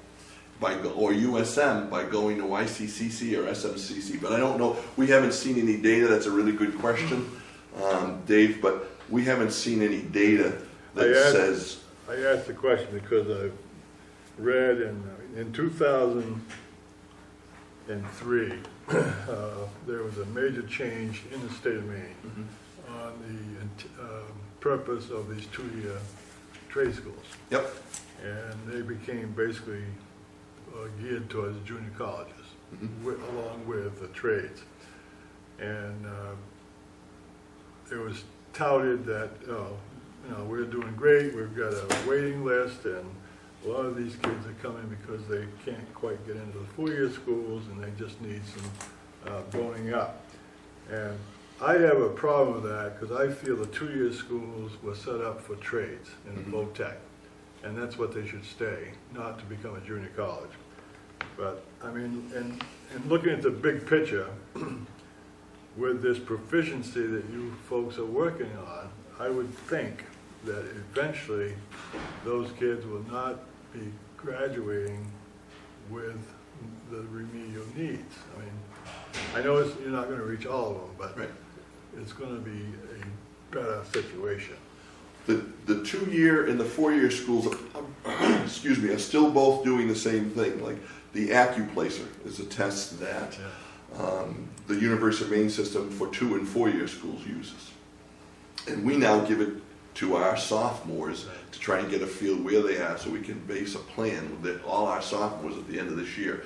or USM by going to ICCC or SMCC. But I don't know, we haven't seen any data. That's a really good question, Dave, but we haven't seen any data that says... I asked the question because I've read in 2003, there was a major change in the state of Maine on the purpose of these 2-year trade schools. Yep. And they became basically geared towards junior colleges, along with the trades. And it was touted that, we're doing great, we've got a waiting list, and a lot of these kids are coming because they can't quite get into the 4-year schools and they just need some boning up. And I have a problem with that because I feel the 2-year schools were set up for trades and low tech. And that's what they should stay, not to become a junior college. But, I mean, and looking at the big picture, with this proficiency that you folks are working on, I would think that eventually those kids will not be graduating with the remedial needs. I mean, I know you're not gonna reach all of them, but Right. it's gonna be a better situation. The 2-year and the 4-year schools, excuse me, are still both doing the same thing. Like the AccuPlacer is a test that the University of Maine system for 2 and 4-year schools uses. And we now give it to our sophomores to try and get a feel where they are so we can base a plan that all our sophomores at the end of this year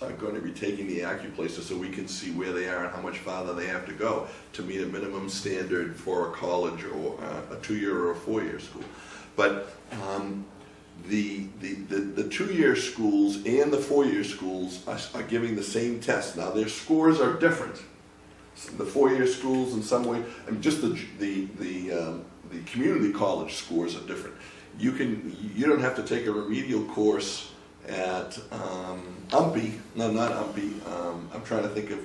are going to be taking the AccuPlacer so we can see where they are and how much farther they have to go to meet a minimum standard for a college or a 2-year or a 4-year school. But the 2-year schools and the 4-year schools are giving the same test. Now their scores are different. The 4-year schools in some way, I mean, just the community college scores are different. You don't have to take a remedial course at UMPI, no, not UMPI, I'm trying to think of,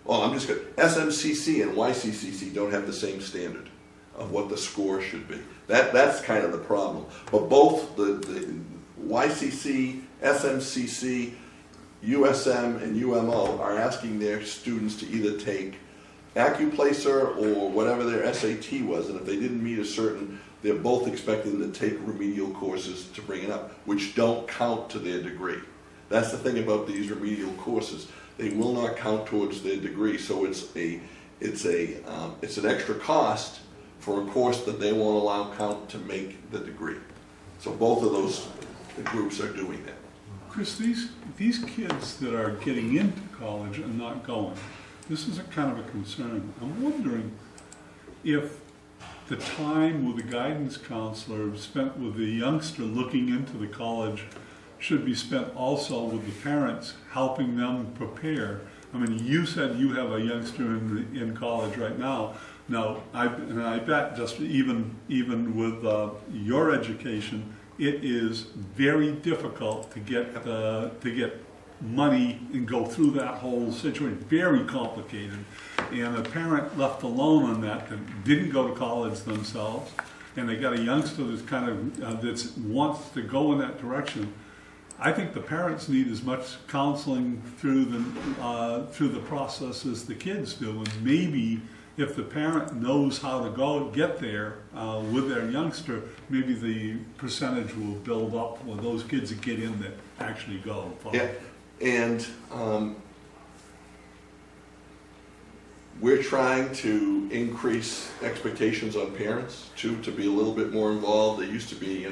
SMCC and YCCC don't have the same standard of what the score should be. That's kind of the problem. But both the YCC, SMCC, USM, and UMO are asking their students to either take AccuPlacer or whatever their SAT was, and if they didn't meet a certain, they're both expecting to take remedial courses to bring it up, which don't count to their degree. That's the thing about these remedial courses. They will not count towards their degree, so it's an extra cost for a course that they won't allow count to make the degree. So both of those groups are doing that. Chris, these kids that are getting into college and not going, this is a kind of a concern. I'm wondering if the time with the guidance counselor spent with the youngster looking into the college should be spent also with the parents, helping them prepare. I mean, you said you have a youngster in college right now. Now, I bet just even with your education, it is very difficult to get money and go through that whole situation. Very complicated. And a parent left alone on that didn't go to college themselves, and they got a youngster that's kind of that wants to go in that direction. I think the parents need as much counseling through the process as the kids do, and maybe if the parent knows how to get there with their youngster, maybe the percentage will build up with those kids that get in that actually go. Yeah, and we're trying to increase expectations on parents too, to be a little bit more involved. They used to be,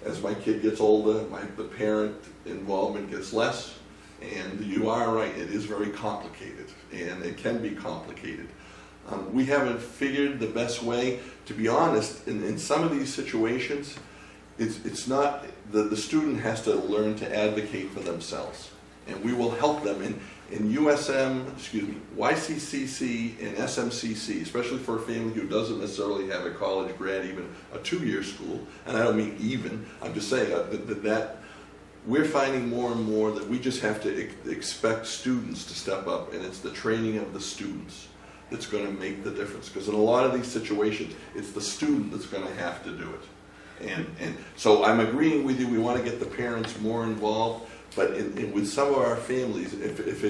as my kid gets older, the parent involvement gets less. And you are right, it is very complicated, and it can be complicated. We haven't figured the best way. To be honest, in some of these situations, it's not, the student has to learn to advocate for themselves. And we will help them in YCCC and SMCC, especially for a family who doesn't necessarily have a college grad, even a 2-year school. And I don't mean even, I'm just saying that we're finding more and more that we just have to expect students to step up, and it's the training of the students that's going to make the difference. Because in a lot of these situations, it's the student that's going to have to do it. And so I'm agreeing with you, we want to get the parents more involved, but with some of our families, if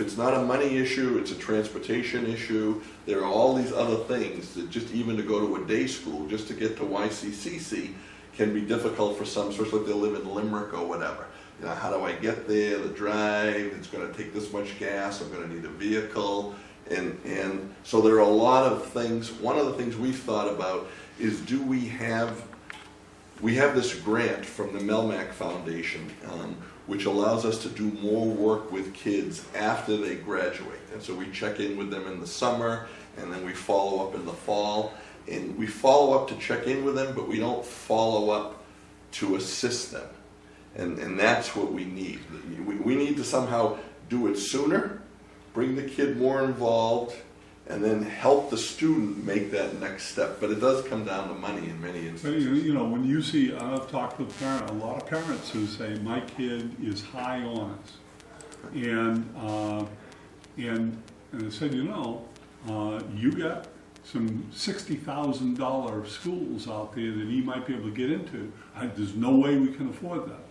it's not a money issue, it's a transportation issue, there are all these other things that just even to go to a day school, just to get to YCCC, can be difficult for some, especially if they live in Limerick or whatever. How do I get there, the drive, it's going to take this much gas, I'm going to need a vehicle. And so there are a lot of things. One of the things we've thought about is, we have this grant from the M.R.S.A Foundation, which allows us to do more work with kids after they graduate. And so we check in with them in the summer, and then we follow up in the fall. And we follow up to check in with them, but we don't follow up to assist them. And that's what we need. We need to somehow do it sooner, bring the kid more involved, and then help the student make that next step. But it does come down to money in many instances. But when you see, I've talked with a lot of parents who say, my kid is high on us. And I said, you got some $60,000 schools out there that he might be able to get into. There's no way we can afford that.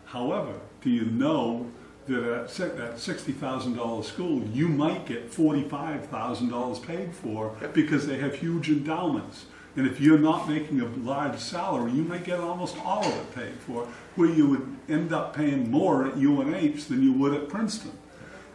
However, do you know that at that $60,000 school, you might get $45,000 paid for because they have huge endowments. And if you're not making a large salary, you might get almost all of it paid for, where you would end up paying more at UNH than you would at Princeton.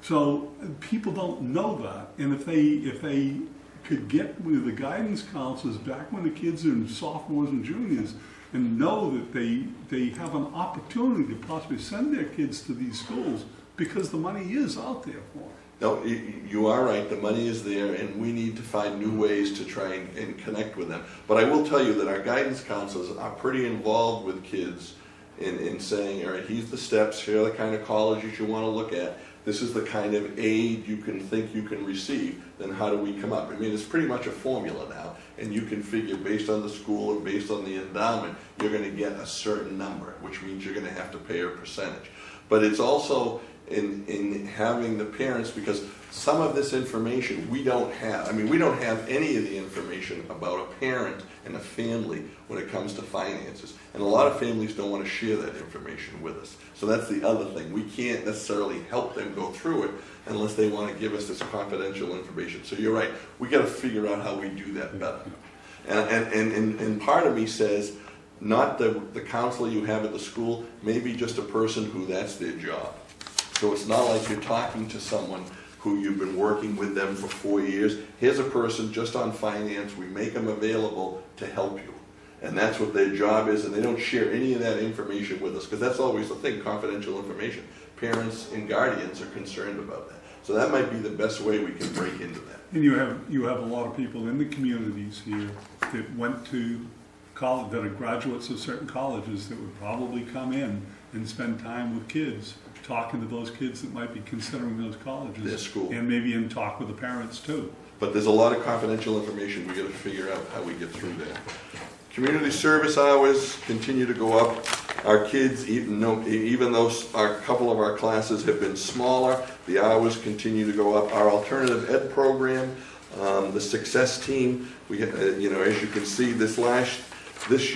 So people don't know that. And if they could get with the guidance counselors back when the kids are in sophomores and juniors and know that they have an opportunity to possibly send their kids to these schools because the money is out there for them. No, you are right, the money is there, and we need to find new ways to try and connect with them. But I will tell you that our guidance counselors are pretty involved with kids in saying, all right, here's the steps, here are the kind of colleges you want to look at, this is the kind of aid you can think you can receive, then how do we come up? I mean, it's pretty much a formula now, and you can figure based on the school and based on the endowment, you're going to get a certain number, which means you're going to have to pay a percentage. But it's also in having the parents, because some of this information we don't have. I mean, we don't have any of the information about a parent and a family when it comes to finances. And a lot of families don't want to share that information with us. So that's the other thing. We can't necessarily help them go through it unless they want to give us this confidential information. So you're right. We got to figure out how we do that better. And part of me says, not the counselor you have at the school, maybe just a person who that's their job. So it's not like you're talking to someone who you've been working with them for 4 years. Here's a person just on finance. We make them available to help you. And that's what their job is, and they don't share any of that information with us, because that's always the thing, confidential information. Parents and guardians are concerned about that. So that might be the best way we can break into that. And you have a lot of people in the communities here that went to college, that are graduates of certain colleges, that would probably come in and spend time with kids, talking to those kids that might be considering those colleges. Their school. And maybe in talk with the parents too. But there's a lot of confidential information. We got to figure out how we get through that. Community service hours continue to go up. Our kids, even though a couple of our classes have been smaller, the hours continue to go up. Our alternative ed program, the success team, we had, as you can see, this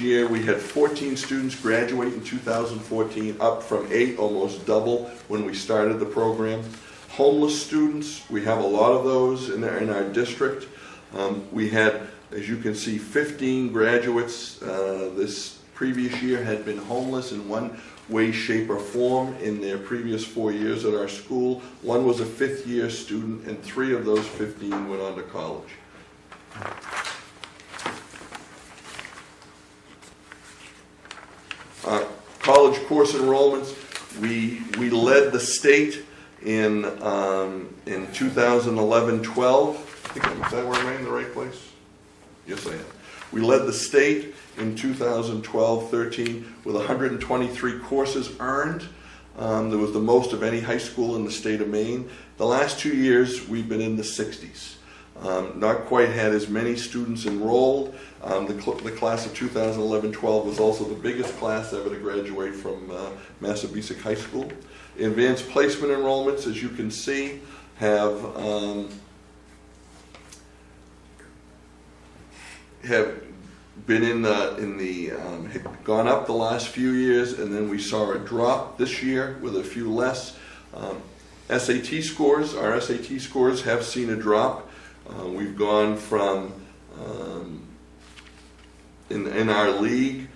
year we had 14 students graduate in 2014, up from 8, almost double when we started the program. Homeless students, we have a lot of those in our district. We had, as you can see, 15 graduates this previous year had been homeless in one way, shape, or form in their previous 4 years at our school. One was a 5th-year student, and 3 of those 15 went on to college. College course enrollments, we led the state in 2011-12. Is that where I'm in the right place? Yes, I am. We led the state in 2012-13 with 123 courses earned. There was the most of any high school in the state of Maine. The last 2 years, we've been in the 60s. Not quite had as many students enrolled. The class of 2011-12 was also the biggest class ever to graduate from Massabesic High School. Advanced placement enrollments, as you can see, have been gone up the last few years, and then we saw a drop this year with a few less. SAT scores, our SAT scores have seen a drop. We've gone from, in our league,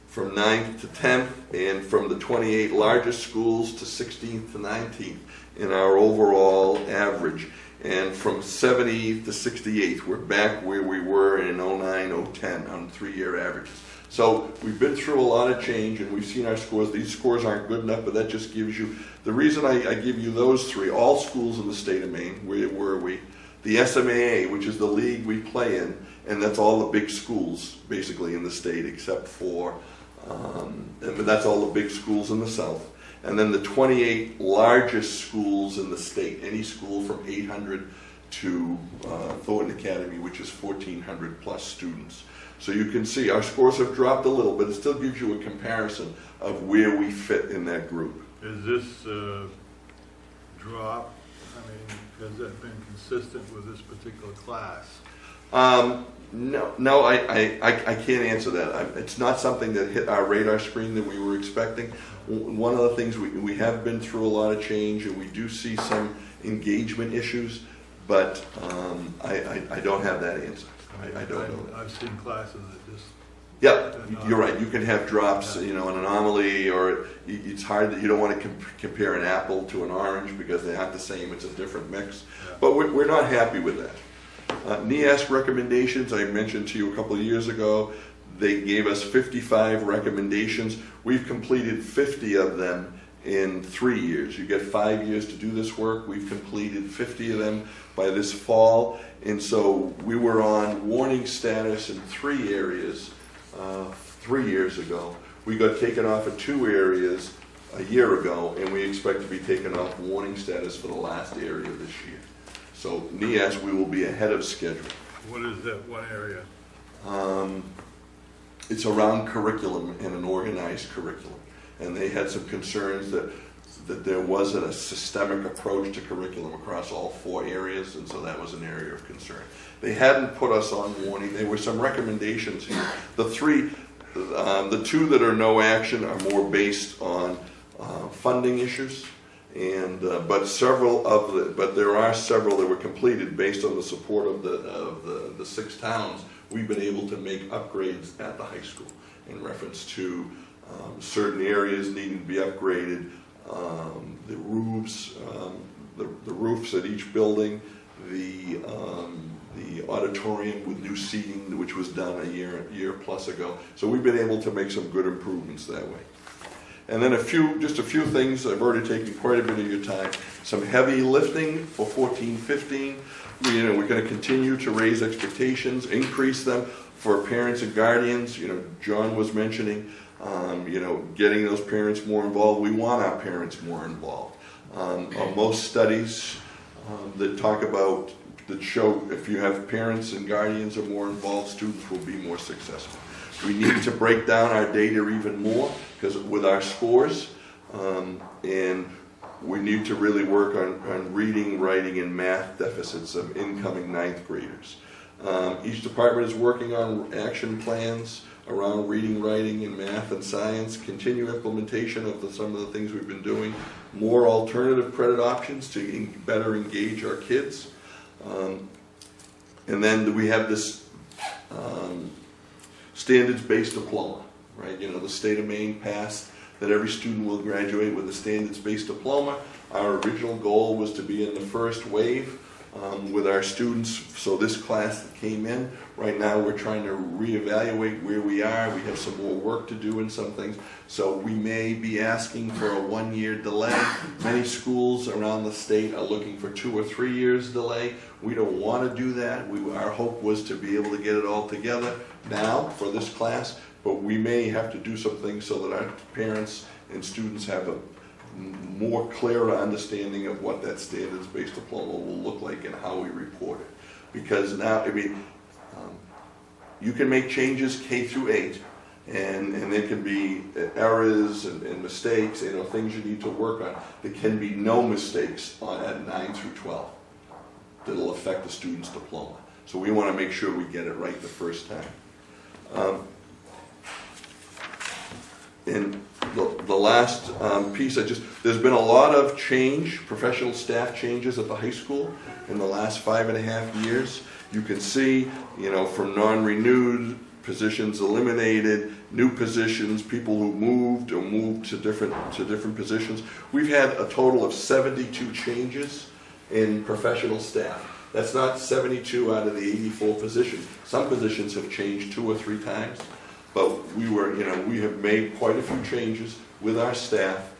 from 9th to 10th, and from the 28 largest schools to 16th to 19th in our overall average. And from 70th to 68th, we're back where we were in 09-010 on 3-year averages. So we've been through a lot of change, and we've seen our scores. These scores aren't good enough, but that just gives you, the reason I give you those 3, all schools in the state of Maine, where were we? The SMAA, which is the league we play in, and that's all the big schools, basically, in the state, except for, but that's all the big schools in the south. And then the 28 largest schools in the state, any school from 800 to Thornton Academy, which is 1,400 plus students. So you can see our scores have dropped a little, but it still gives you a comparison of where we fit in that group. Is this drop, I mean, has that been consistent with this particular class? No, I can't answer that. It's not something that hit our radar screen that we were expecting. One of the things, we have been through a lot of change, and we do see some engagement issues, but I don't have that answer. I don't know. I've seen classes that just. Yeah, you're right. You can have drops, an anomaly, or it's hard that you don't want to compare an apple to an orange because they aren't the same. It's a different mix. Yeah. But we're not happy with that. NEASC recommendations, I mentioned to you a couple of years ago, they gave us 55 recommendations. We've completed 50 of them in 3 years. You get 5 years to do this work. We've completed 50 of them by this fall. And so we were on warning status in 3 areas 3 years ago. We got taken off of 2 areas a year ago, and we expect to be taken off warning status for the last area this year. So NEASC, we will be ahead of schedule. What is that one area? It's around curriculum and an organized curriculum. And they had some concerns that there wasn't a systemic approach to curriculum across all 4 areas, and so that was an area of concern. They hadn't put us on warning. There were some recommendations here. The 2 that are no action are more based on funding issues. And but there are several that were completed based on the support of the 6 towns. We've been able to make upgrades at the high school in reference to certain areas needing to be upgraded, the roofs, the roofs at each building, the auditorium with new seating, which was done a year plus ago. So we've been able to make some good improvements that way. And then just a few things. I've already taken quite a bit of your time. Some heavy lifting for 14-15. We're going to continue to raise expectations, increase them for parents and guardians. John was mentioning, getting those parents more involved. We want our parents more involved. Most studies that show if you have parents and guardians are more involved, students will be more successful. We need to break down our data even more because with our scores, and we need to really work on reading, writing, and math deficits of incoming 9th graders. Each department is working on action plans around reading, writing, and math and science, continue implementation of some of the things we've been doing, more alternative credit options to better engage our kids. And then we have this standards-based diploma, right? The state of Maine passed that every student will graduate with a standards-based diploma. Our original goal was to be in the first wave with our students. So this class that came in, right now we're trying to reevaluate where we are. We have some more work to do in some things. So we may be asking for a 1-year delay. Many schools around the state are looking for 2 or 3 years delay. We don't want to do that. Our hope was to be able to get it all together now for this class, but we may have to do some things so that our parents and students have a more clearer understanding of what that standards-based diploma will look like and how we report it. Because now, you can make changes K through 8, and there can be errors and mistakes, things you need to work on. There can be no mistakes at 9 through 12 that'll affect the student's diploma. So we want to make sure we get it right the first time. And the last piece, there's been a lot of change, professional staff changes at the high school in the last 5.5 years. You can see, from non-renewed positions eliminated, new positions, people who moved or moved to different positions. We've had a total of 72 changes in professional staff. That's not 72 out of the 84 positions. Some positions have changed 2 or 3 times. But we have made quite a few changes with our staff,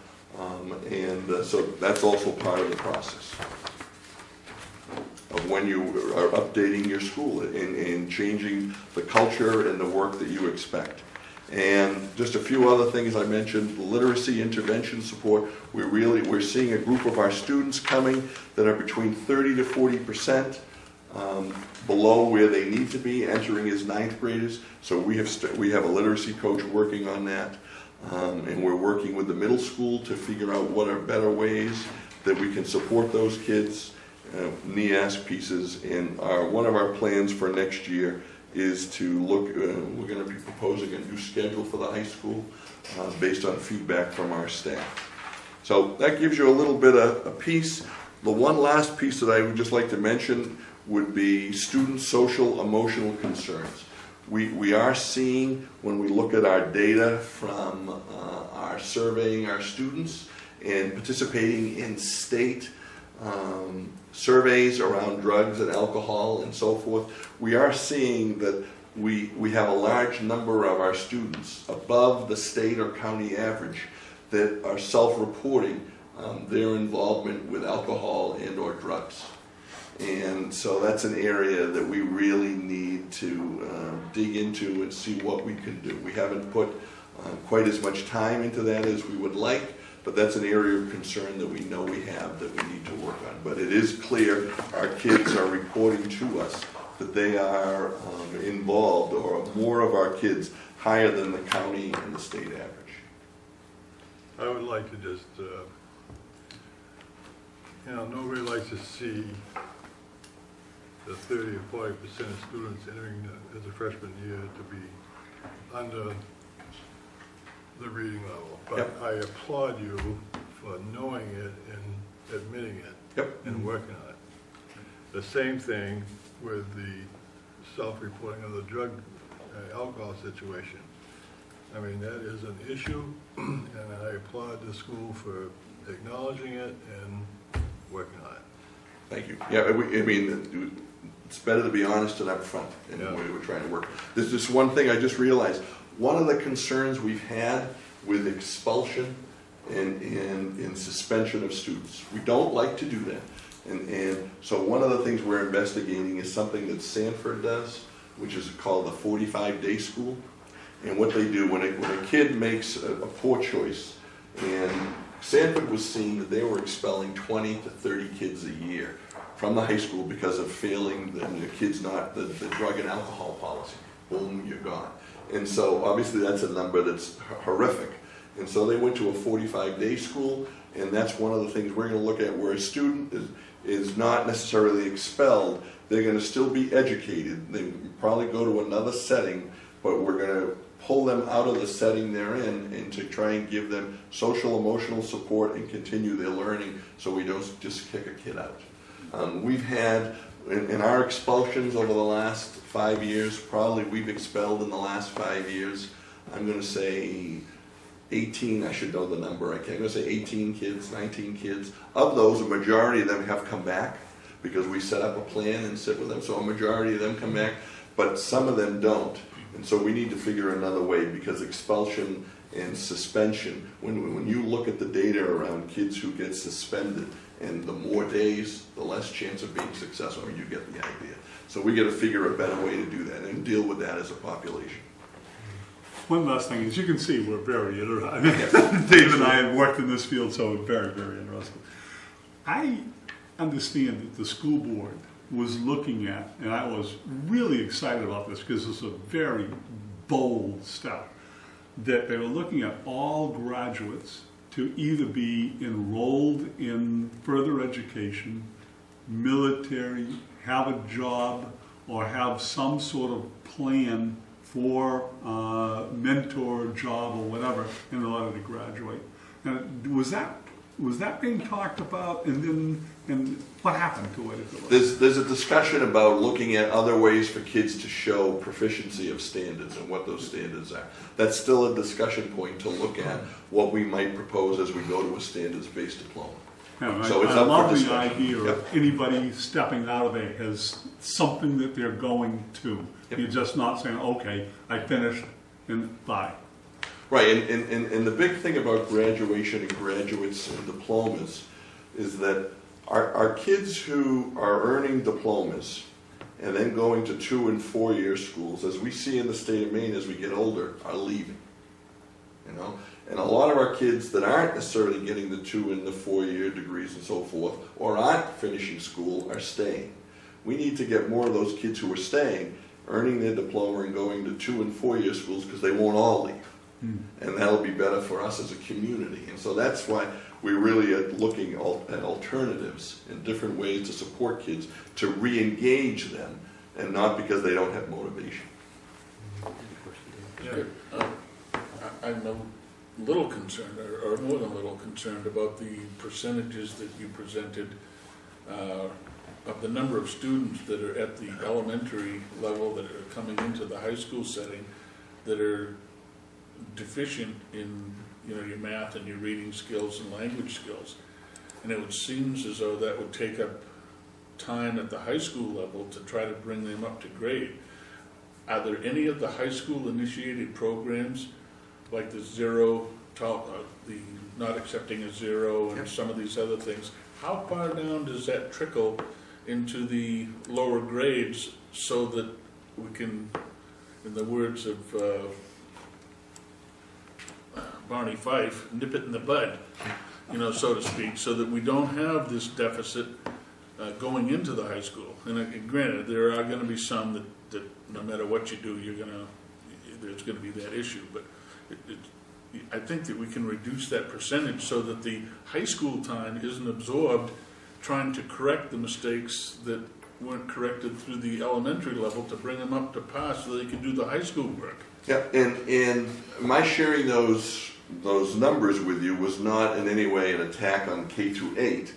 and so that's also part of the process of when you are updating your school and changing the culture and the work that you expect. And just a few other things I mentioned: literacy intervention support. We're seeing a group of our students coming that are between 30 to 40%. Below where they need to be, entering as 9th graders. So we have a literacy coach working on that, and we're working with the middle school to figure out what are better ways that we can support those kids. NEASC pieces, and one of our plans for next year is to look, we're going to be proposing a new schedule for the high school based on feedback from our staff. So that gives you a little bit of a piece. The one last piece that I would just like to mention would be student social emotional concerns. We are seeing, when we look at our data from our surveying our students and participating in state surveys around drugs and alcohol and so forth, we are seeing that we have a large number of our students above the state or county average that are self-reporting their involvement with alcohol and or drugs. And so that's an area that we really need to dig into and see what we can do. We haven't put quite as much time into that as we would like, but that's an area of concern that we know we have that we need to work on. But it is clear our kids are reporting to us that they are involved, or more of our kids higher than the county and the state average. I would like to just, nobody likes to see the 30 or 40% of students entering as a freshman year to be under the reading level. But Yep. I applaud you for knowing it and admitting it. Yep. And working on it. The same thing with the self-reporting of the drug, alcohol situation. I mean, that is an issue, and I applaud the school for acknowledging it and working on it. Thank you. Yeah, I mean, it's better to be honest and upfront in the Yeah. way we're trying to work. There's just one thing I just realized. One of the concerns we've had with expulsion and suspension of students, we don't like to do that. And so one of the things we're investigating is something that Sanford does, which is called the 45-day school. And what they do when a kid makes a poor choice, and Sanford was seeing that they were expelling 20 to 30 kids a year from the high school because of failing the kids not the drug and alcohol policy. Boom, you're gone. And so obviously that's a number that's horrific. And so they went to a 45-day school, and that's one of the things we're going to look at, where a student is not necessarily expelled. They're going to still be educated. They probably go to another setting, but we're going to pull them out of the setting they're in and to try and give them social emotional support and continue their learning, so we don't just kick a kid out. We've had, in our expulsions over the last 5 years, probably we've expelled in the last 5 years, I'm going to say 18, I should know the number, I'm going to say 18 kids, 19 kids. Of those, a majority of them have come back because we set up a plan and sit with them, so a majority of them come back, but some of them don't. And so we need to figure another way, because expulsion and suspension, when you look at the data around kids who get suspended, and the more days, the less chance of being successful. I mean, you get the idea. So we got to figure a better way to do that and deal with that as a population. One last thing is, you can see we're very interested. Dave and I have worked in this field, so we're very, very interested. I understand that the school board was looking at, and I was really excited about this because it's a very bold step, that they were looking at all graduates to either be enrolled in further education, military, have a job, or have some sort of plan for mentor job or whatever in order to graduate. And was that being talked about, and what happened to it? There's a discussion about looking at other ways for kids to show proficiency of standards and what those standards are. That's still a discussion point to look at what we might propose as we go to a standards-based diploma. Yeah, So it's I up for love the discussion. idea of Yep. anybody stepping out of there has something that they're going to. Yep. You're just not saying, okay, I finished and bye. Right, and the big thing about graduation and graduates and diplomas is that our kids who are earning diplomas and then going to 2- and 4-year schools, as we see in the state of Maine as we get older, are leaving. You know? And a lot of our kids that aren't necessarily getting the 2- and the 4-year degrees and so forth, or aren't finishing school, are staying. We need to get more of those kids who are staying, earning their diploma and going to 2- and 4-year schools, because they won't all leave. And that'll be better for us as a community. And so that's why we really are looking at alternatives and different ways to support kids, to re-engage them, and not because they don't have motivation. I'm a little concerned, or more than a little concerned, about the percentages that you presented of the number of students that are at the elementary level that are coming into the high school setting that are deficient in, you know, your math and your reading skills and language skills. And it seems as though that would take up time at the high school level to try to bring them up to grade. Are there any of the high school initiated programs like the the not accepting a zero and some of these other things? How far down does that trickle into the lower grades so that we can, in the words of Barney Fife, nip it in the bud, you know, so to speak, so that we don't have this deficit going into the high school? And granted, there are going to be some that no matter what you do, there's going to be that issue. But I think that we can reduce that percentage so that the high school time isn't absorbed trying to correct the mistakes that weren't corrected through the elementary level to bring them up to par so they can do the high school work. Yeah, and my sharing those numbers with you was not in any way an attack on K through 8.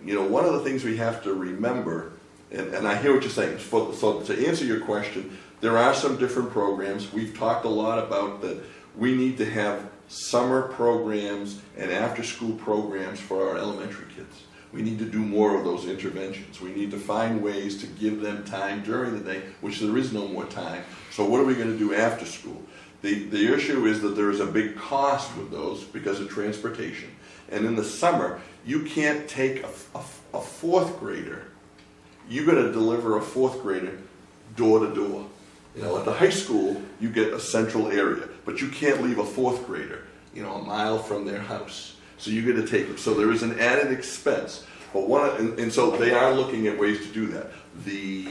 You know, one of the things we have to remember, and I hear what you're saying, so to answer your question, there are some different programs. We've talked a lot about that we need to have summer programs and after-school programs for our elementary kids. We need to do more of those interventions. We need to find ways to give them time during the day, which there is no more time. So what are we going to do after school? The issue is that there is a big cost with those because of transportation. And in the summer, you can't take a fourth grader. You're going to deliver a fourth grader door to door. You know, at the high school, you get a central area, but you can't leave a fourth grader, you know, a mile from their house. So you're going to take them. So there is an added expense. But and so they are looking at ways to do that. The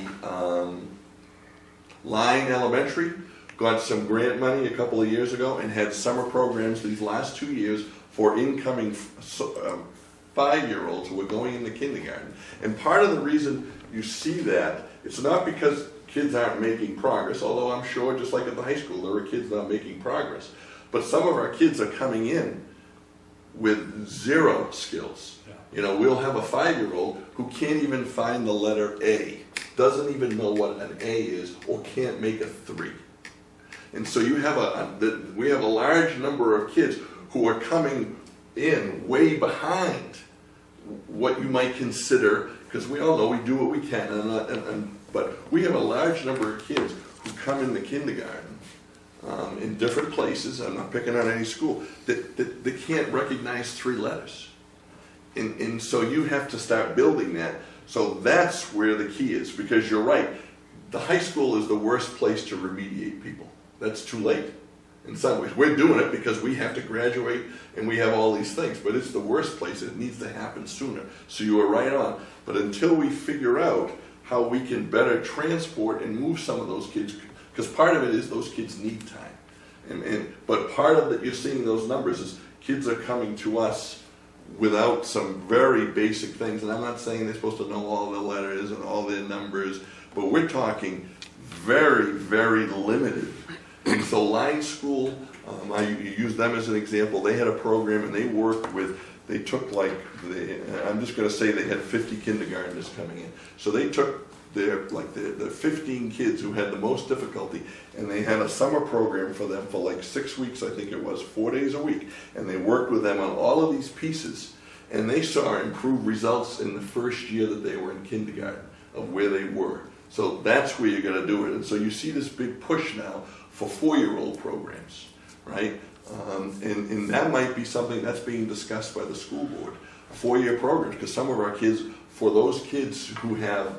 Line Elementary got some grant money a couple of years ago and had summer programs these last 2 years for incoming 5-year-olds who are going into kindergarten. And part of the reason you see that, it's not because kids aren't making progress, although I'm sure just like at the high school there are kids not making progress. But some of our kids are coming in with zero skills. You know, we'll have a 5-year-old who can't even find the letter A, doesn't even know what an A is, or can't make a 3. And so you have we have a large number of kids who are coming in way behind what you might consider, because we all know we do what we can, but we have a large number of kids who come into kindergarten in different places. I'm not picking on any school that can't recognize 3 letters. And so you have to start building that. So that's where the key is, because you're right. The high school is the worst place to remediate people. That's too late in some ways. We're doing it because we have to graduate and we have all these things, but it's the worst place. It needs to happen sooner. So you are right on. But until we figure out how we can better transport and move some of those kids, because part of it is those kids need time. But part of that, you're seeing those numbers is kids are coming to us without some very basic things. And I'm not saying they're supposed to know all the letters and all their numbers, but we're talking very, very limited. And so Line School, I use them as an example. They had a program and they worked with, they took I'm just going to say they had 50 kindergartners coming in. So they took the 15 kids who had the most difficulty, and they had a summer program for them for like 6 weeks, I think it was, 4 days a week. And they worked with them on all of these pieces, and they saw improved results in the first year that they were in kindergarten of where they were. So that's where you're going to do it. And so you see this big push now for 4-year-old programs, right? And that might be something that's being discussed by the school board, 4-year programs, because some of our kids, for those kids who have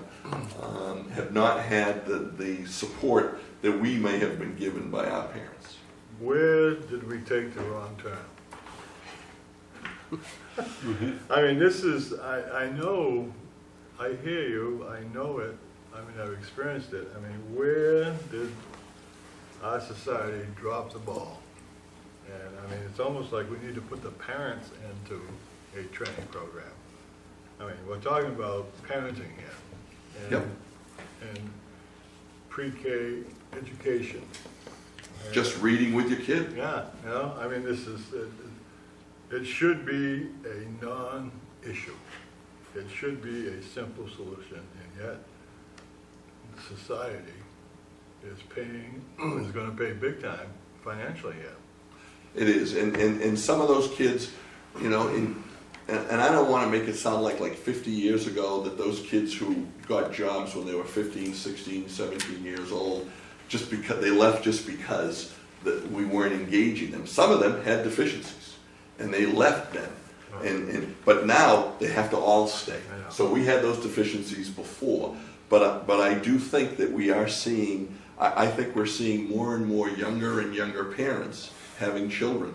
not had the support that we may have been given by our parents. Where did we take the wrong turn? I mean, this is, I know, I hear you, I know it, I mean, I've experienced it. I mean, where did our society drop the ball? And I mean, it's almost like we need to put the parents into a training program. I mean, we're talking about parenting here. And, Yep. and pre-K education. And- Just reading with your kid. Yeah, you know, I mean, this is, it should be a non-issue. It should be a simple solution, and yet society is paying, is gonna pay big time financially here. It is, and some of those kids, you know, and I don't want to make it sound like 50 years ago that those kids who got jobs when they were 15, 16, 17 years old, just because they left just because that we weren't engaging them. Some of them had deficiencies, and they left then. But now they have to all stay. So we had those deficiencies before, but I do think that we are seeing. I think we're seeing more and more younger and younger parents having children,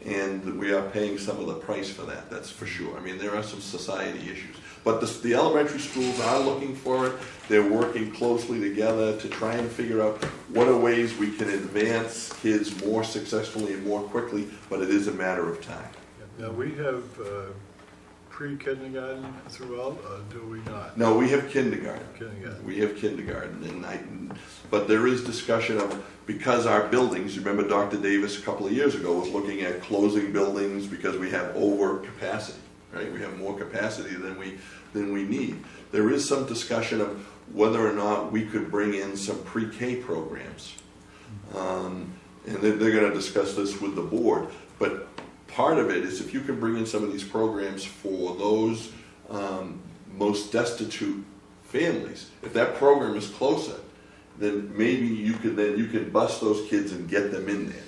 and we are paying some of the price for that. That's for sure. I mean, there are some society issues, but the elementary schools are looking for it. They're working closely together to try and figure out what are ways we can advance kids more successfully and more quickly. But it is a matter of time. Now, we have pre-kindergarten throughout, or do we not? No, we have kindergarten. Kindergarten. We have kindergarten, but there is discussion of, because our buildings, you remember Dr. Davis a couple of years ago was looking at closing buildings because we have over capacity, right? We have more capacity than we need. There is some discussion of whether or not we could bring in some pre-K programs. And they're going to discuss this with the board, but part of it is if you can bring in some of these programs for those most destitute families, if that program is closer, then maybe you can bust those kids and get them in there.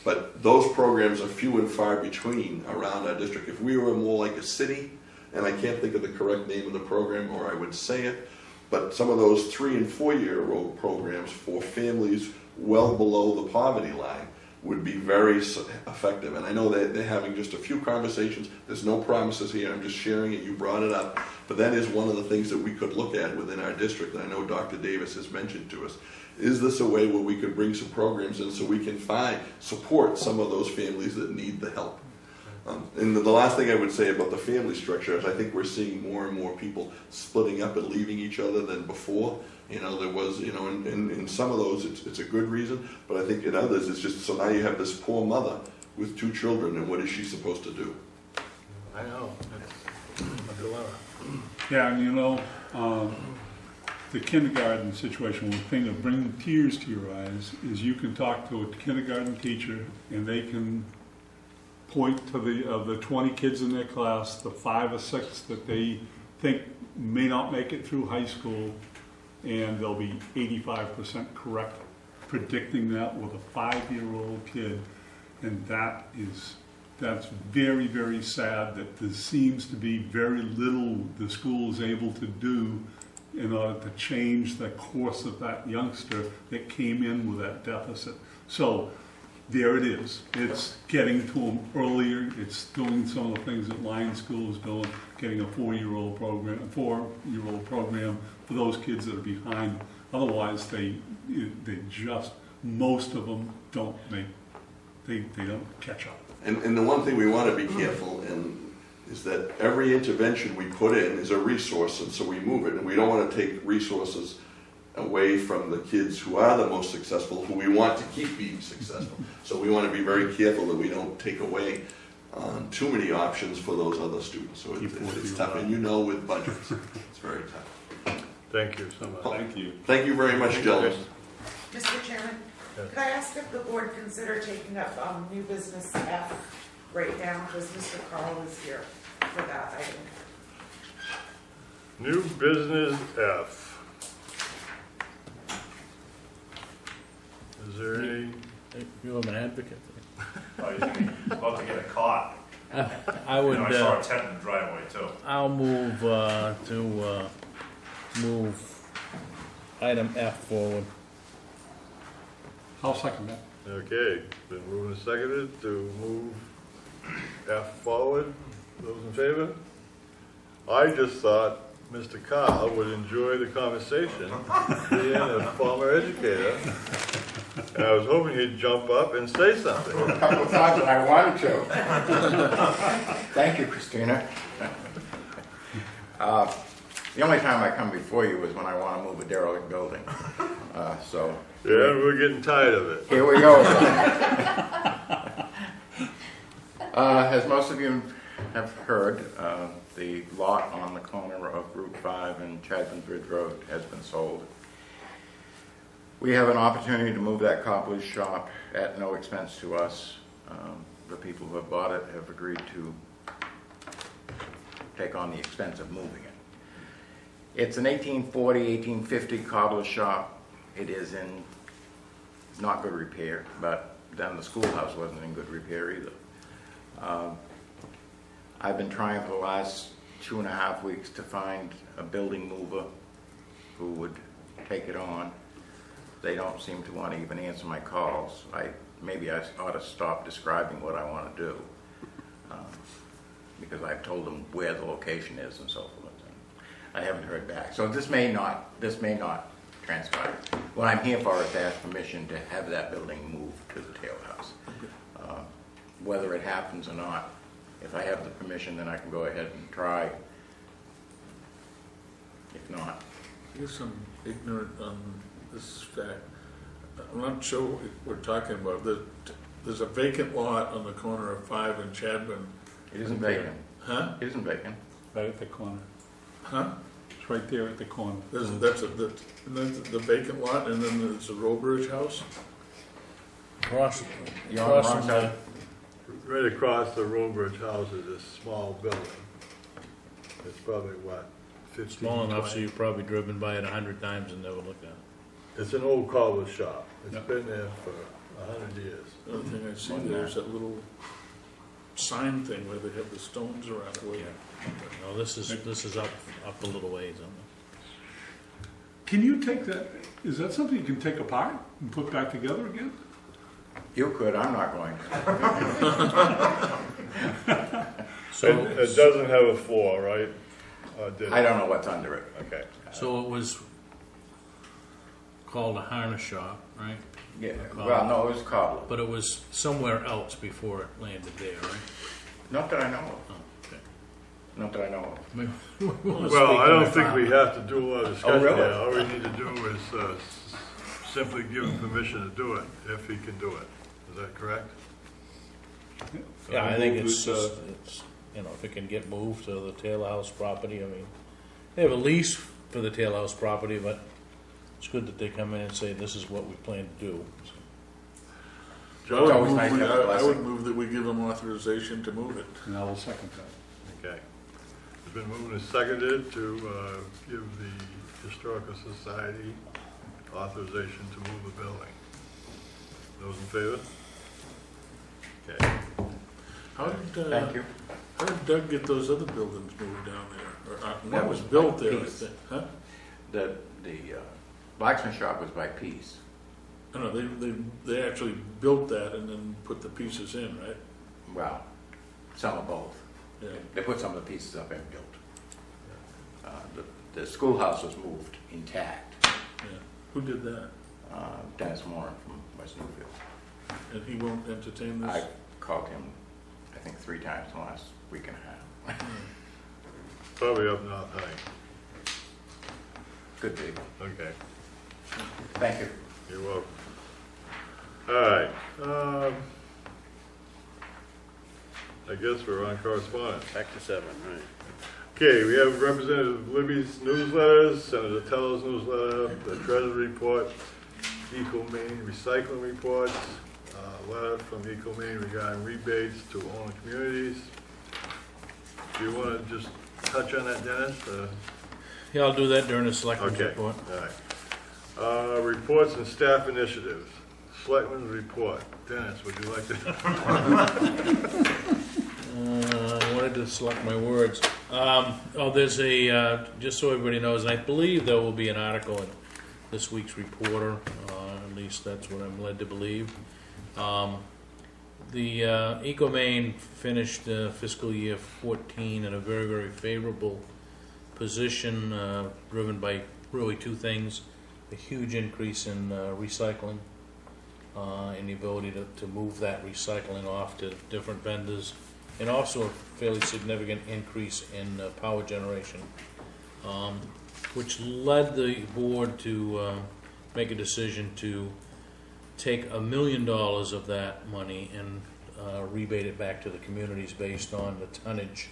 But those programs are few and far between around our district. If we were more like a city, and I can't think of the correct name of the program, or I would say it, but some of those 3- and 4-year-old programs for families well below the poverty line would be very effective. And I know that they're having just a few conversations. There's no promises here. I'm just sharing it. You brought it up. But that is one of the things that we could look at within our district. And I know Dr. Davis has mentioned to us. Is this a way where we could bring some programs in so we can support some of those families that need the help? And the last thing I would say about the family structure is I think we're seeing more and more people splitting up and leaving each other than before. You know, there was, you know, in some of those it's a good reason, but I think in others it's just, so now you have this poor mother with 2 children, and what is she supposed to do? I know, it's a dilemma. Yeah, and you know, the kindergarten situation, one thing that brings tears to your eyes is you can talk to a kindergarten teacher and they can point to the 20 kids in their class, the 5 or 6 that they think may not make it through high school, and they'll be 85% correct predicting that with a 5-year-old kid. And that's very, very sad that there seems to be very little the school is able to do in order to change the course of that youngster that came in with that deficit. So there it is. It's getting to them earlier. It's doing some of the things that Lion School is doing, getting a 4-year-old program for those kids that are behind. Otherwise, they just, most of them don't catch up. And the one thing we want to be careful in is that every intervention we put in is a resource, and so we move it. And we don't want to take resources away from the kids who are the most successful, who we want to keep being successful. So we want to be very careful that we don't take away too many options for those other students. So it's tough, and you know, with budgets, it's very tough. Thank you so much. Thank you. Thank you very much, gentlemen. Mr. Chairman, Yes. could I ask if the board consider taking up new business F right now, because Mr. Carl is here for that item. New business F. Is there any? You have an advocate. Oh, you're about to get a caught. I would, I saw a tent in the driveway too. I'll move to move item F forward. I'll second that. Okay, been moved and seconded to move F forward. Those in favor? I just thought Mr. Carl would enjoy the conversation, being a former educator. And I was hoping he'd jump up and say something. A couple of times and I wanted to. Thank you, Christina. The only time I come before you is when I want to move a derelict building. So Yeah, we're getting tired of it. here we go. As most of you have heard, the lot on the corner of Route 5 and Chadman's Ridge Road has been sold. We have an opportunity to move that cobbler's shop at no expense to us. The people who have bought it have agreed to take on the expense of moving it. It's an 1840, 1850 cobbler's shop. It is in not good repair, but then the schoolhouse wasn't in good repair either. I've been trying for the last 2.5 weeks to find a building mover who would take it on. They don't seem to want to even answer my calls. Maybe I ought to stop describing what I want to do, because I've told them where the location is and so forth. I haven't heard back. So this may not transpire. What I'm here for is to ask permission to have that building moved to the tail house. Whether it happens or not, if I have the permission, then I can go ahead and try. If not. I guess I'm ignorant on this fact. I'm not sure what we're talking about. There's a vacant lot on the corner of 5 and Chadman. It isn't vacant. Huh? It isn't vacant. Right at the corner. Huh? It's right there at the corner. That's the vacant lot, and then there's a Robridge house. You're on the wrong from side. Right across the Robridge house is this small building. It's probably, what, 15, Small enough so 20? you've probably driven by it 100 times and never looked at it. It's an old cobbler shop. It's Yep. been there for 100 years. The other thing I see there's that little sign thing where they have the stones around it. No, this is up a little ways on there. Can you take that, is that something you can take apart and put back together again? You could, I'm not going to. So, It doesn't have a floor, right? Did I it? don't know what's under it. Okay. so it was called a harness shop, right? Yeah, well, no, it was cobbler. But it was somewhere else before it landed there, right? Not that I know of. Oh, okay. Not that I know of. Maybe Well, I don't think we have to do a lot of discussion really? here. All we need to do is simply give him permission to do it, if he can do it. Is that correct? Yeah, I think Move it's this, just, if it can get moved to the tail house property, I mean, they have a lease for the tail house property, but it's good that they come in and say, this is what we plan to do. It's always nice to have a I would blessing. move that we give them authorization to move it. And I will second that. Okay. It's been moved and seconded to give the Historical Society authorization to move the building. Those in favor? Okay. How did, Thank you. how did Doug get those other buildings moved down there? Or, That what was was built by there, I piece. think? Huh? The blacksmith shop was by piece. No, they actually built that and then put the pieces in, right? Well, some of both. Yeah. They put some of the pieces up and built. The schoolhouse was moved intact. Yeah. Who did that? Dennis Warren from West Newfield. And he won't entertain this? I called him, I think, 3 times in the last week and a half. Probably up North High. Could be. Okay. Thank you. You're welcome. All right. I guess we're on correspondence. Back to 7, right? Okay, we have Representative Libby's newsletters, Senator Tuttle's newsletter, the Treasury report, EcoMaine Recycling reports, letter from EcoMaine regarding rebates to owner communities. Do you want to just touch on that, Dennis? Yeah, I'll do that during the selectmen's Okay, report. all right. Reports and staff initiatives. Selectmen's report. Dennis, would you like to? I wanted to select my words. There's just so everybody knows, and I believe there will be an article in this week's Reporter, at least that's what I'm led to believe. The EcoMaine finished fiscal year 14 in a very, very favorable position, driven by really 2 things: a huge increase in recycling and the ability to move that recycling off to different vendors, and also a fairly significant increase in power generation, which led the board to make a decision to take $1 million of that money and rebate it back to the communities based on the tonnage,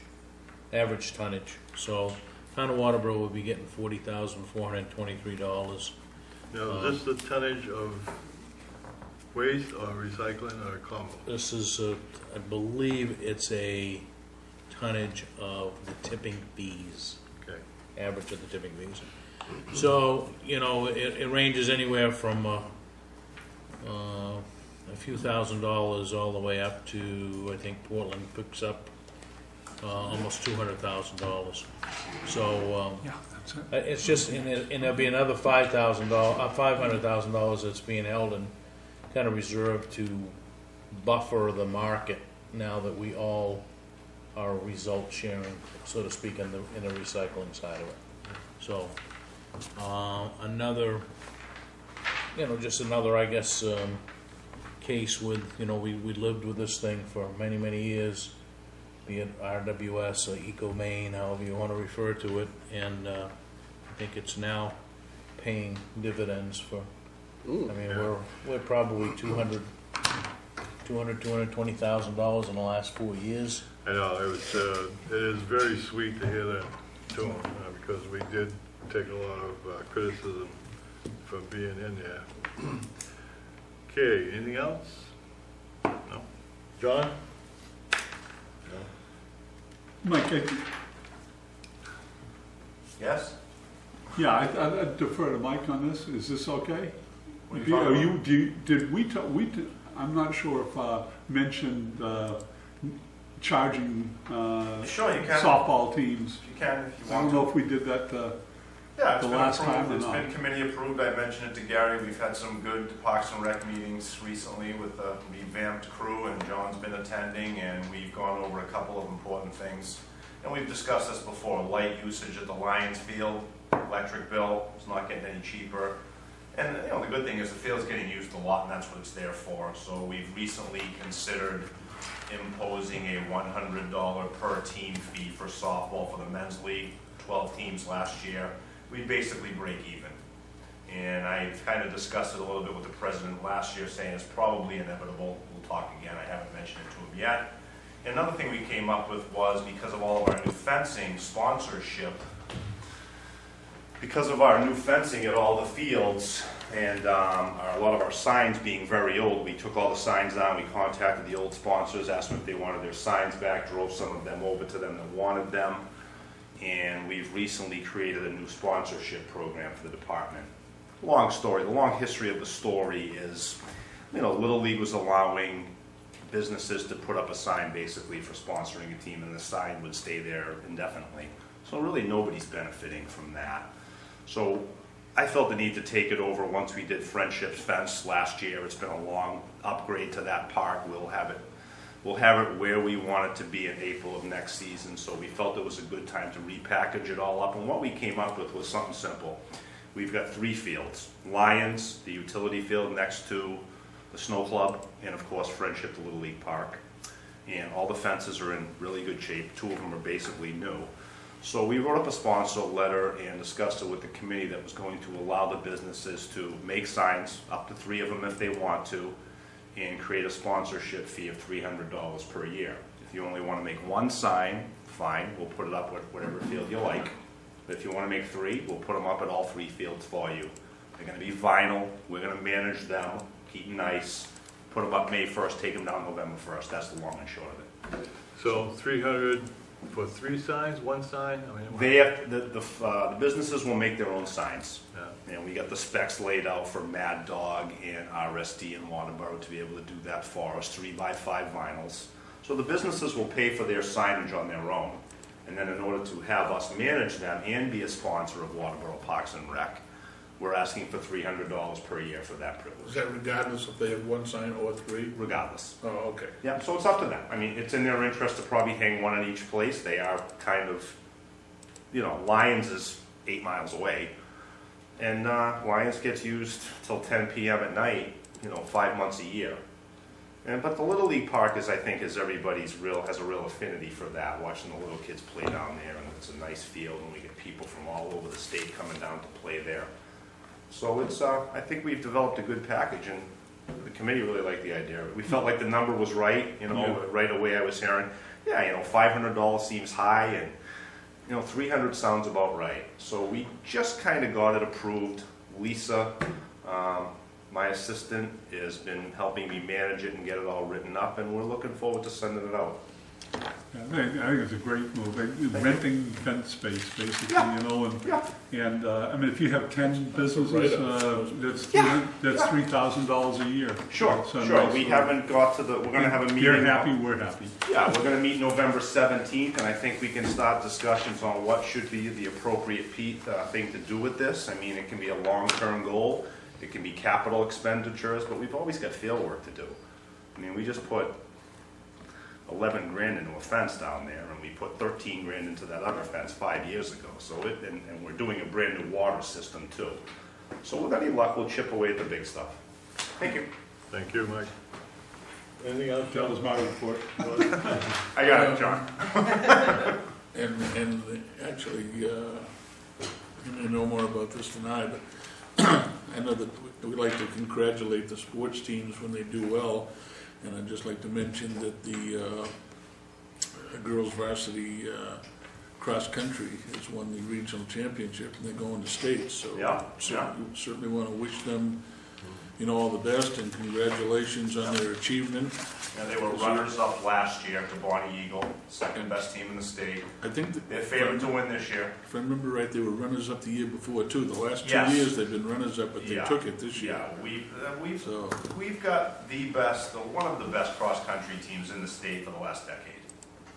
average tonnage. So town of Waterboro will be getting $40,423. Now, is this the tonnage of waste or recycling or combo? This is, I believe it's a tonnage of the tipping fees, Okay. average of the tipping fees. So, you know, it ranges anywhere from a few $1,000s all the way up to, I think Portland picks up almost $200,000. So Yeah, that's it. it's just, and there'll be another $500,000 that's being held and kind of reserved to buffer the market now that we all are result sharing, so to speak, in the recycling side of it. So another, you know, just another, I guess, case with, you know, we lived with this thing for many, many years, be it RWS or EcoMaine, however you want to refer to it, and I think it's now paying dividends for, I mean, we're probably $220,000 in the last 4 years. I know, it is very sweet to hear that too, because we did take a lot of criticism for being in there. Okay, anything else? No? John? Mike, Yes? yeah, I defer to Mike on this. Is this okay? What are you talking about? Did we I'm not sure if mentioned charging Sure, you can. softball teams. You can if you I want don't to. know if we did that. Yeah, it's the been last time approved. or It's not? been committee approved. I mentioned it to Gary. We've had some good Parks and Rec meetings recently with a revamped crew, and John's been attending, and we've gone over a couple of important things. And we've discussed this before, light usage at the Lions Field, electric bill is not getting any cheaper. And you know, the good thing is the field's getting used a lot, and that's what it's there for. So we've recently considered imposing a $100 per team fee for softball for the men's league, 12 teams last year. We basically break even. And I kind of discussed it a little bit with the president last year, saying it's probably inevitable. We'll talk again. I haven't mentioned it to him yet. And another thing we came up with was, because of all of our new fencing sponsorship, because of our new fencing at all the fields and a lot of our signs being very old, we took all the signs down, we contacted the old sponsors, asked them if they wanted their signs back, drove some of them over to them that wanted them, and we've recently created a new sponsorship program for the department. Long story, the long history of the story is, you know, Little League was allowing businesses to put up a sign basically for sponsoring a team, and the sign would stay there indefinitely. So really nobody's benefiting from that. So I felt the need to take it over once we did Friendship's fence last year. It's been a long upgrade to that park. We'll have it where we want it to be in April of next season. So we felt it was a good time to repackage it all up. And what we came up with was something simple. We've got 3 fields: Lions, the utility field next to the Snow Club, and of course Friendship, the Little League Park. And all the fences are in really good shape. 2 of them are basically new. So we wrote up a sponsor letter and discussed it with the committee that was going to allow the businesses to make signs, up to 3 of them if they want to, and create a sponsorship fee of $300 per year. If you only want to make 1 sign, fine, we'll put it up at whatever field you like. But if you want to make 3, we'll put them up at all 3 fields for you. They're going to be vinyl. We're going to manage them, keep them nice, put them up May 1st, take them down November 1st. That's the long and short of it. So 300 for 3 signs, 1 sign? I mean, They have, the businesses will make their own signs. Yeah. And we got the specs laid out for Mad Dog and M.R.S.A and Waterboro to be able to do that for us, 3x5 vinyls. So the businesses will pay for their signage on their own. And then in order to have us manage them and be a sponsor of Waterboro Parks and Rec, we're asking for $300 per year for that Is privilege, that regardless if they have 1 sign or 3? regardless. Oh, okay. Yeah, so it's up to them. I mean, it's in their interest to probably hang 1 in each place. They are kind of, you know, Lions is 8 miles away. And Lions gets used till 10 p.m. at night 5 months a year. But the Little League Park is, I think, has a real affinity for that, watching the little kids play down there, and it's a nice field, and we get people from all over the state coming down to play there. So I think we've developed a good package, and the committee really liked the idea. We felt like the number was right, right away I was hearing, $500 seems high, and $300 sounds about right. So we just kind of got it approved. Lisa, my assistant, has been helping me manage it and get it all written up, and we're looking forward to sending it out. Yeah, I think it's a great move. Renting event space, basically, and I mean, if you have 10 businesses, that's $3,000 a year. Sure. Nice, We haven't got to we're going to have a meeting. You're happy, we're happy. Yeah, we're going to meet November 17th, and I think we can start discussions on what should be the appropriate thing to do with this. I mean, it can be a long-term goal. It can be capital expenditures, but we've always got field work to do. I mean, we just put 11 grand into a fence down there, and we put 13 grand into that other fence 5 years ago. So and we're doing a brand new water system too. So with any luck, we'll chip away at the big stuff. Thank you. Thank you, Mike. Anything else, That John? was my report. I got it, John. And actually, you may know more about this than I, but I know that we like to congratulate the sports teams when they do well. And I'd just like to mention that the girls varsity cross country has won the regional championship, and they're going to states. So certainly want to wish them, all the best, and congratulations on their achievement. And they were runners-up last year to Bonnie Eagle, second best team in the state. I think they're favored to win this year. If I remember right, they were runners-up the year before too. The last 2 years they've been runners-up, but they took it this year. Yeah, we've got one of the best cross-country teams in the state for the last decade.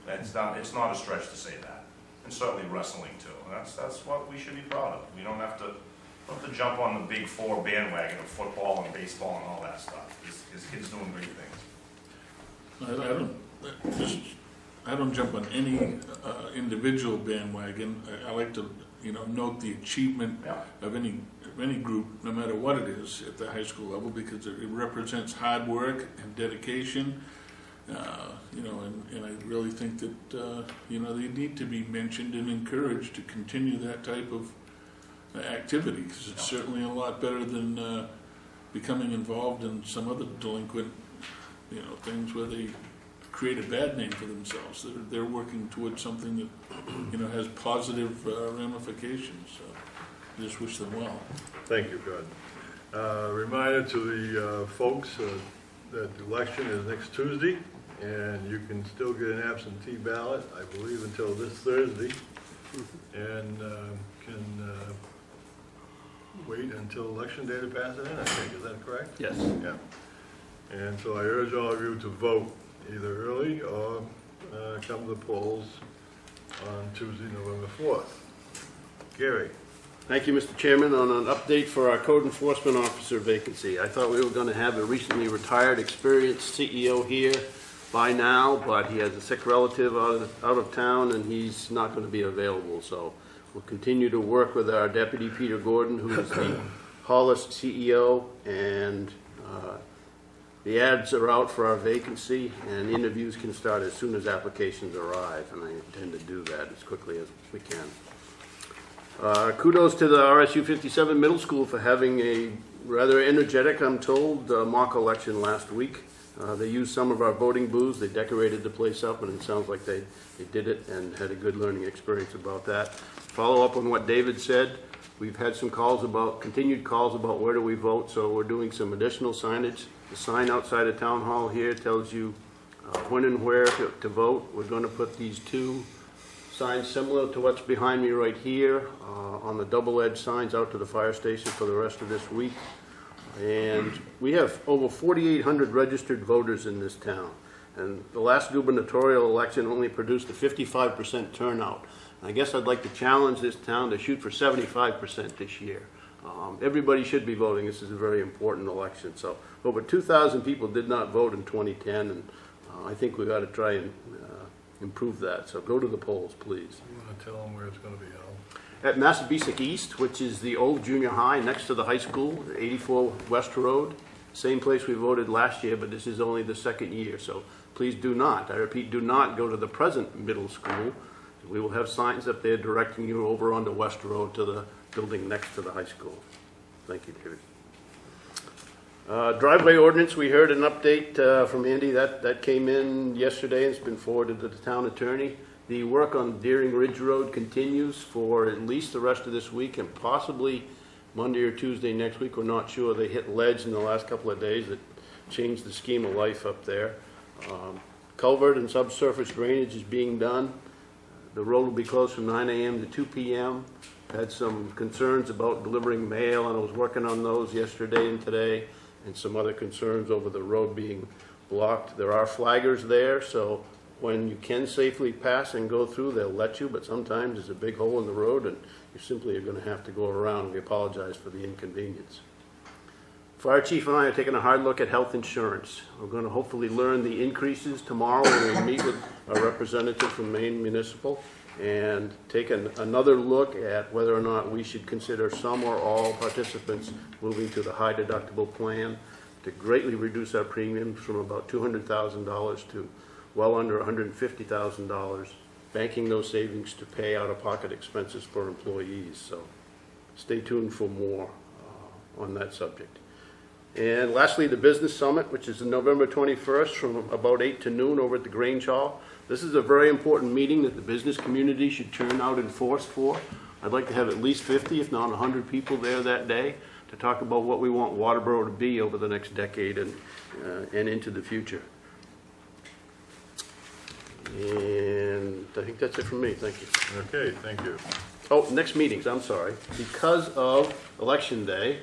It's not a stretch to say that, and certainly wrestling too. And that's what we should be proud of. We don't have to jump on the big four bandwagon of football and baseball and all that stuff. This kid's doing great things. I don't jump on any individual bandwagon. I like to, note the achievement of any group, no matter what it is, at the high school level, because it represents hard work and dedication. And I really think that they need to be mentioned and encouraged to continue that type of activity, because it's certainly a lot better than becoming involved in some other delinquent things where they create a bad name for themselves. They're working towards something that has positive ramifications. So I just wish them well. Thank you, Gordon. Reminder to the folks that the election is next Tuesday, and you can still get an absentee ballot, I believe, until this Thursday, and can wait until election day to pass it in, I think. Is that correct? Yes. Yeah. And so I urge all of you to vote either early or come to the polls on Tuesday, November 4th. Gary. Thank you, Mr. Chairman. On an update for our code enforcement officer vacancy, I thought we were going to have a recently retired, experienced CEO here by now, but he has a sick relative out of town, and he's not going to be available. So we'll continue to work with our deputy, Peter Gordon, who is the Hollis CEO, and the ads are out for our vacancy, and interviews can start as soon as applications arrive, and I intend to do that as quickly as we can. Kudos to the RSU 57 Middle School for having a rather energetic, I'm told, mock election last week. They used some of our voting booths, they decorated the place up, and it sounds like they did it and had a good learning experience about that. Follow up on what David said, we've had some continued calls about where do we vote, so we're doing some additional signage. The sign outside of Town Hall here tells you when and where to vote. We're going to put these two signs similar to what's behind me right here on the double-edged signs out to the fire station for the rest of this week. And we have over 4,800 registered voters in this town. And the last gubernatorial election only produced a 55% turnout. I guess I'd like to challenge this town to shoot for 75% this year. Everybody should be voting. This is a very important election. So over 2,000 people did not vote in 2010, and I think we've got to try and improve that. So go to the polls, please. You want to tell them where it's going to be held? At Massabesic East, which is the old junior high next to the high school, 84 West Road, same place we voted last year, but this is only the second year, so please do not, I repeat, do not go to the present middle school. We will have signs up there directing you over onto West Road to the building next to the high school. Thank you, David. Driveway ordinance, we heard an update from Andy. That came in yesterday and it's been forwarded to the town attorney. The work on Deering Ridge Road continues for at least the rest of this week and possibly Monday or Tuesday next week. We're not sure. They hit ledge in the last couple of days that changed the scheme of life up there. Culvert and subsurface drainage is being done. The road will be closed from 9 a.m. to 2 p.m. Had some concerns about delivering mail, and I was working on those yesterday and today, and some other concerns over the road being blocked. There are flaggers there, so when you can safely pass and go through, they'll let you, but sometimes there's a big hole in the road, and you simply are going to have to go around. We apologize for the inconvenience. Fire Chief and I are taking a hard look at health insurance. We're going to hopefully learn the increases tomorrow when we meet with a representative from Maine Municipal and take another look at whether or not we should consider some or all participants moving to the high deductible plan to greatly reduce our premiums from about $200,000 to well under $150,000, banking those savings to pay out-of-pocket expenses for employees. So stay tuned for more on that subject. And lastly, the Business Summit, which is November 21st from about 8 to noon over at the Grange Hall. This is a very important meeting that the business community should turn out in force for. I'd like to have at least 50, if not 100 people there that day to talk about what we want Waterboro to be over the next decade and into the future. And I think that's it from me. Thank you. Okay, thank you. Oh, next meetings, I'm sorry. Because of Election Day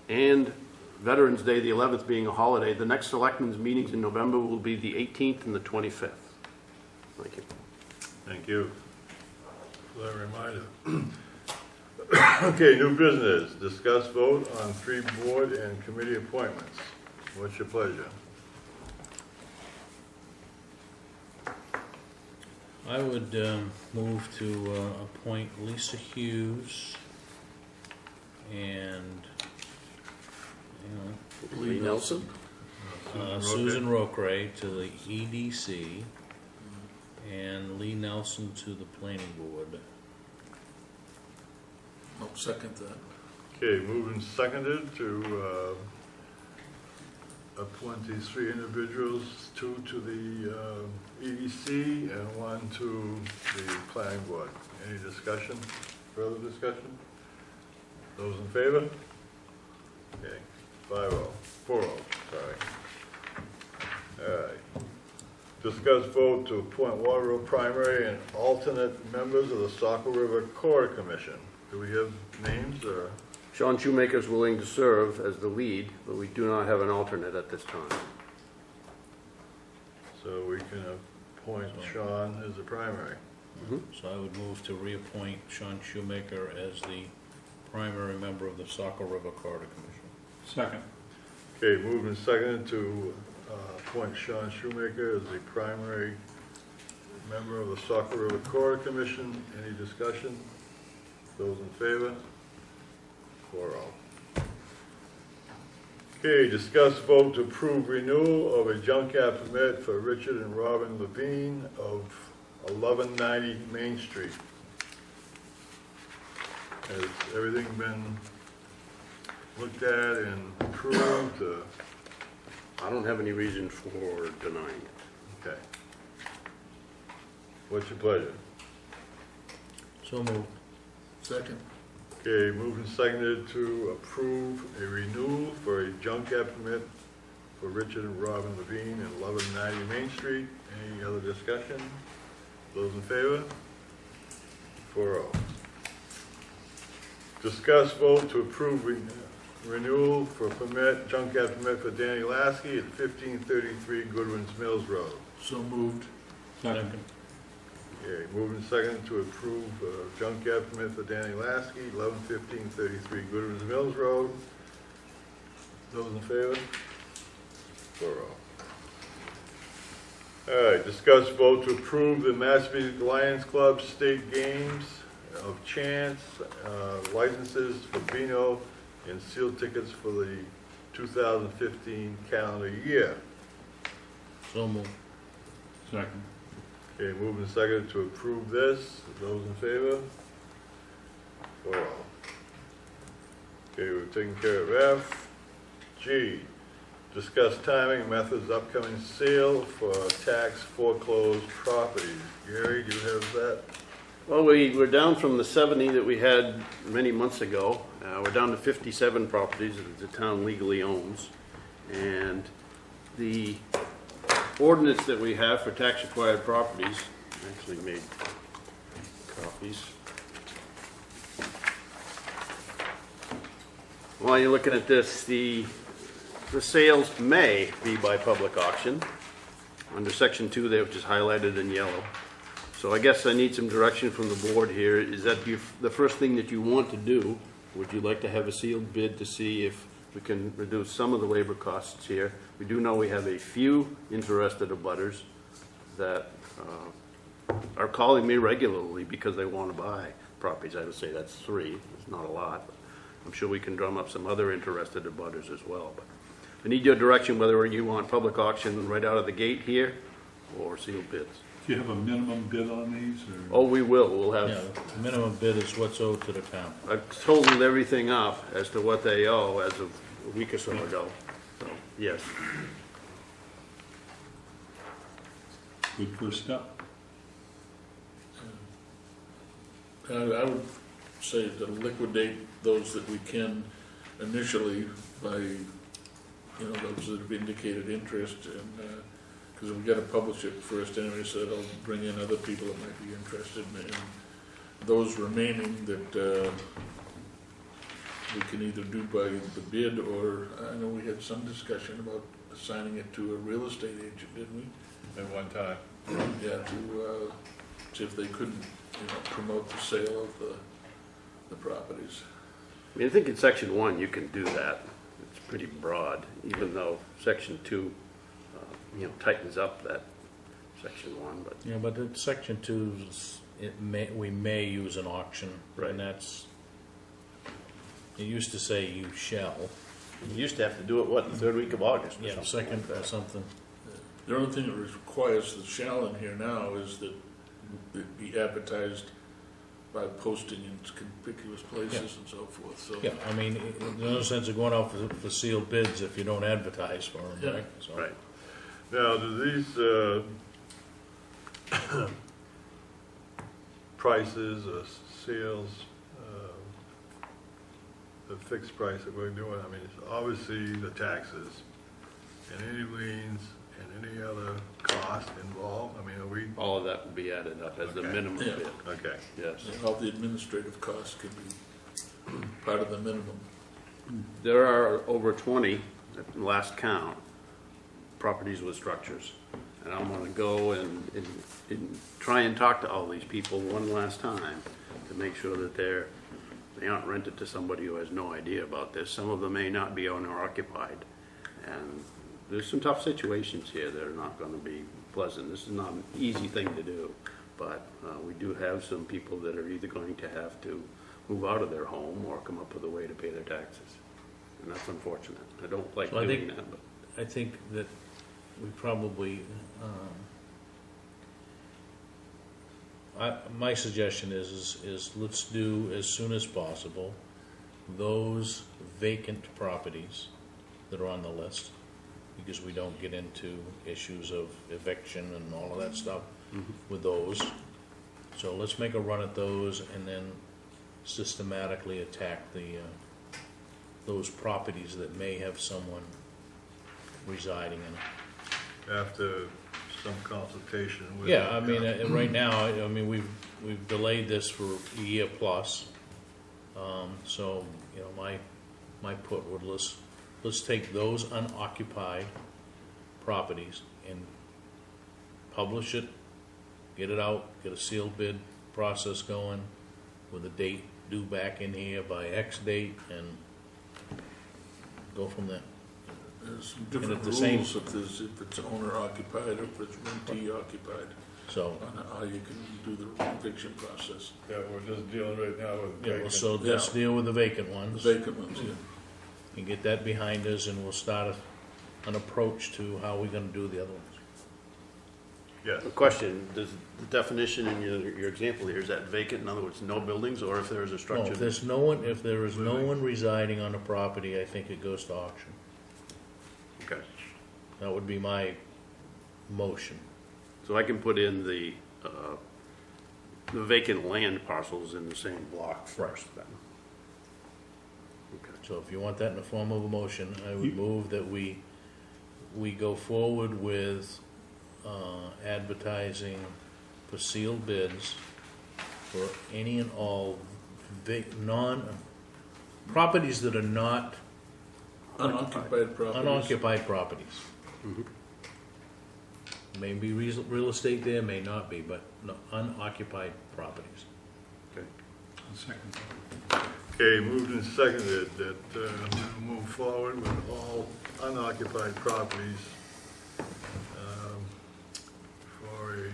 and Veterans Day, the 11th being a holiday, the next Selectmen's meetings in November will be the 18th and the 25th. Thank you. Thank you for that reminder. Okay, new business. Discuss vote on 3 board and committee appointments. What's your pleasure? I would move to appoint Lisa Hughes and Lee Nelson? Susan Rocray to the EDC and Lee Nelson to the planning board. I'll second that. Okay, moved and seconded to appoint these 3 individuals, 2 to the EDC and 1 to the planning board. Any discussion, further discussion? Those in favor? Okay, 5-0, 4-0, sorry. All right. Discuss vote to appoint Waterboro primary and alternate members of the Saco River Corridor Commission. Do we have names or? Sean Shoemaker is willing to serve as the lead, but we do not have an alternate at this time. So we can appoint Sean as the primary. So I would move to reappoint Sean Shoemaker as the primary member of the Saco River Corridor Commission. Second. Okay, moved and seconded to appoint Sean Shoemaker as the primary member of the Saco River Corridor Commission. Any discussion? Those in favor? 4-0. Okay, discuss vote to approve renewal of a junkyard permit for Richard and Robin Levine of 1190 Main Street. Has everything been looked at and approved? I don't have any reason for denying it. Okay. What's your pleasure? So moved. Second. Okay, moved and seconded to approve a renewal for a junkyard permit for Richard and Robin Levine at 1190 Main Street. Any other discussion? Those in favor? 4-0. Discuss vote to approve renewal for junkyard permit for Danny Lasky at 1533 Goodwin's Mills Road. So moved. Second. Okay, moving and seconded to approve junkyard permit for Danny Lasky, 111533 Goodwin's Mills Road. Those in favor? 4-0. All right, discuss vote to approve the Massabesic Lions Club State Games of Chance licenses for Beano and sealed tickets for the 2015 calendar year. So moved. Second. Okay, moving second to approve this. Those in favor? 4-0. Okay, we've taken care of F. G, discuss timing, methods, upcoming sale for tax foreclosed properties. Gary, do you have that? Well, we're down from the 70 that we had many months ago. We're down to 57 properties that the town legally owns. And the ordinance that we have for tax acquired properties, I actually made copies. While you're looking at this, the sales may be by public auction. Under section 2 there, which is highlighted in yellow. So I guess I need some direction from the board here. Is that the first thing that you want to do? Would you like to have a sealed bid to see if we can reduce some of the labor costs here? We do know we have a few interested abutters that are calling me regularly because they want to buy properties. I would say that's 3. It's not a lot. But I'm sure we can drum up some other interested abutters as well. But I need your direction whether you want public auction right out of the gate here or sealed bids. Do you have a minimum bid on these, or? Oh, we will. We'll have. Yeah, the minimum bid is what's owed to the town. I've totaled everything up as to what they owe as of a week or so ago. So, yes. Good first step. I would say to liquidate those that we can initially by, those that have indicated interest, and because we've got to publish it first anyway, so that'll bring in other people that might be interested, and those remaining that we can either do by the bid, or I know we had some discussion about assigning it to a real estate agent, didn't we? At one time. Yeah, to see if they couldn't, promote the sale of the properties. I mean, I think in section 1 you can do that. It's pretty broad, even though section 2, tightens up that section 1. But Yeah, but in section 2, we may use an auction, Right. and that's, it used to say you shall. you used to have to do it, the third week of August or Yeah, something second like or that. something. The only thing that requires the shall in here now is that it be advertised by posting in conspicuous places and so forth, so. Yeah, I mean, there's no sense of going out for sealed bids if you don't advertise for them, Yeah. right? So- Right. Now, do these prices or sales, the fixed price that we're doing, I mean, it's obviously the taxes and any liens and any other cost involved? I mean, are we, All of that would be added up as the Okay. minimum Yeah. bid. okay. Yes. And all the administrative costs could be part of the minimum. There are over 20, at the last count, properties with structures. And I'm gonna go and try and talk to all these people one last time to make sure that they aren't rented to somebody who has no idea about this. Some of them may not be owner occupied. And there's some tough situations here that are not gonna be pleasant. This is not an easy thing to do. But we do have some people that are either going to have to move out of their home or come up with a way to pay their taxes. And that's unfortunate. I don't like So I doing think- that, but. I think that we probably, my suggestion is let's do as soon as possible those vacant properties that are on the list, because we don't get into issues of eviction and all of that stuff with those. So let's make a run at those and then systematically attack those properties that may have someone residing in it. After some consultation with. Yeah, I mean, right now, I mean, we've delayed this for a year plus. So, my put would, let's take those unoccupied properties and publish it, get it out, get a sealed bid process going with a date due back in here by X date, and go from there. There's some different at the same- rules if it's owner occupied or if it's rentee occupied, So, on how you can do the eviction process. Yeah, we're just dealing right now with. yeah, well, so Yeah. let's deal with the vacant The ones. vacant ones, yeah. and get that behind us, and we'll start an approach to how we're gonna do the other ones. Yes. A question, does the definition in your example here, is that vacant, in other words, no buildings, or if there is a No, structure? if there's no one, if there is no one residing on the property, I think it goes to auction. Okay, That would be my motion. so I can put in the vacant land parcels in the same block first, then? Okay. So if you want that in the form of a motion, I would move that we go forward with advertising for sealed bids for any and all properties that are not Unoccupied properties. unoccupied properties. May be real estate there, may not be, but no, unoccupied properties. Okay. I'll second that. Okay, moved and seconded that we'll move forward with all unoccupied properties for a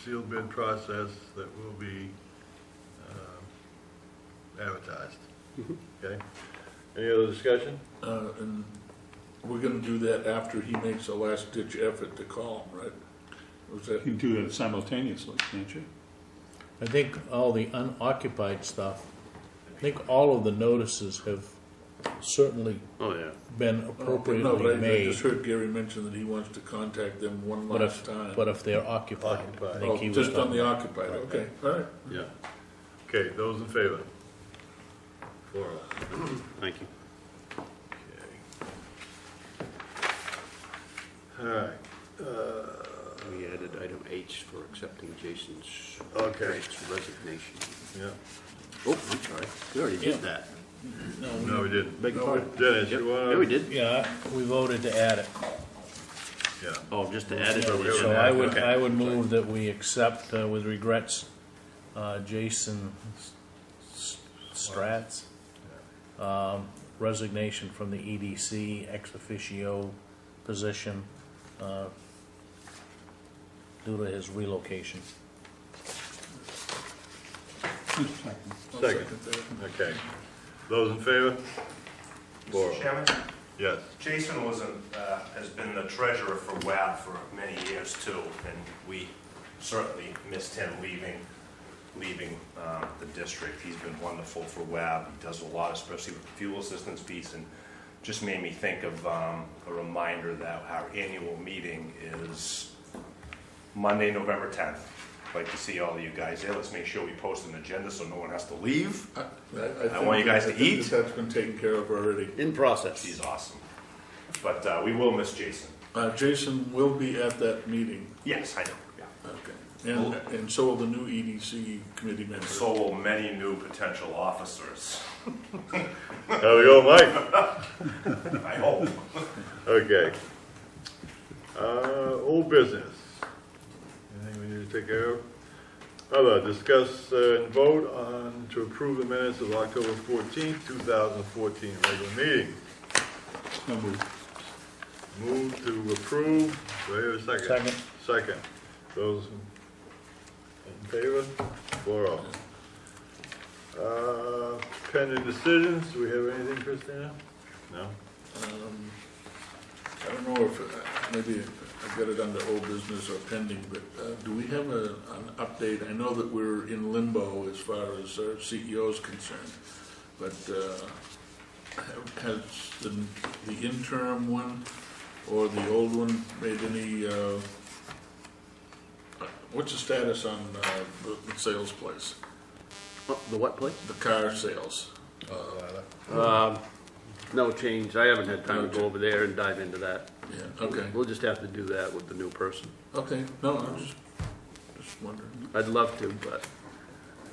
sealed bid process that will be advertised. Okay? Any other discussion? And we're gonna do that after he makes a last ditch effort to call him, right? Was You that, can do that simultaneously, can't you? I think all the unoccupied stuff, I think all of the notices have certainly Oh, yeah. been no, appropriately but I made. just heard Gary mention that he wants to contact them one But last if, time. but if they're occupied, I Occupied. think he Oh, was just on talking the about. occupied, okay, all right. Yeah, Okay, those in favor? 4-0. thank you. All right. We added item H for accepting Jason's Okay. resignation. Yeah. Oh, I'm sorry, we already did that. No, we didn't. Beg your pardon? Dennis, Yep. you wanna? Yeah, we did. Yeah, we voted to add it. Yeah. Oh, just to add it, or we Yeah, So we I added would, it. I would move that we accept with regrets Jason Stratz resignation from the EDC ex officio position due to his relocation. Second. I'll Second. that. Okay. Those in favor? Mr. Chairman? Yes. Jason has been the treasurer for WAB for many years too, and we certainly missed him leaving the district. He's been wonderful for WAB. He does a lot, especially with the fuel assistance piece, and just made me think of a reminder that our annual meeting is Monday, November 10th. I'd like to see all of you guys there. Let's make sure we post an agenda so no one has to leave. I want you guys to think eat. That's been taken care of already. In process. He's awesome. But we will miss Jason. Jason will be at that meeting. Yes, I know. Yeah. Okay. And so will the new EDC committee members. So will many new potential officers. There we go, Mike. I hope. Okay. Old business. Anything we need to take care of? Other, discuss and vote on to approve the minutes of October 14th, 2014 regular meeting. So moved. Move to approve. Do I hear a second? Second. Second. Those in favor? 4-0. Pending decisions, do we have anything, Christina? No? I don't know if, maybe I got it under old business or pending, but do we have an update? I know that we're in limbo as far as our CEO is concerned, but has the interim one or the old one made any, what's the status on the sales place? Oh, the what place? The car sales? No change. I haven't had time to go over there and dive into that. Yeah, okay, We'll just have to do that with the new person. okay, no, I'm just wondering. I'd love to, but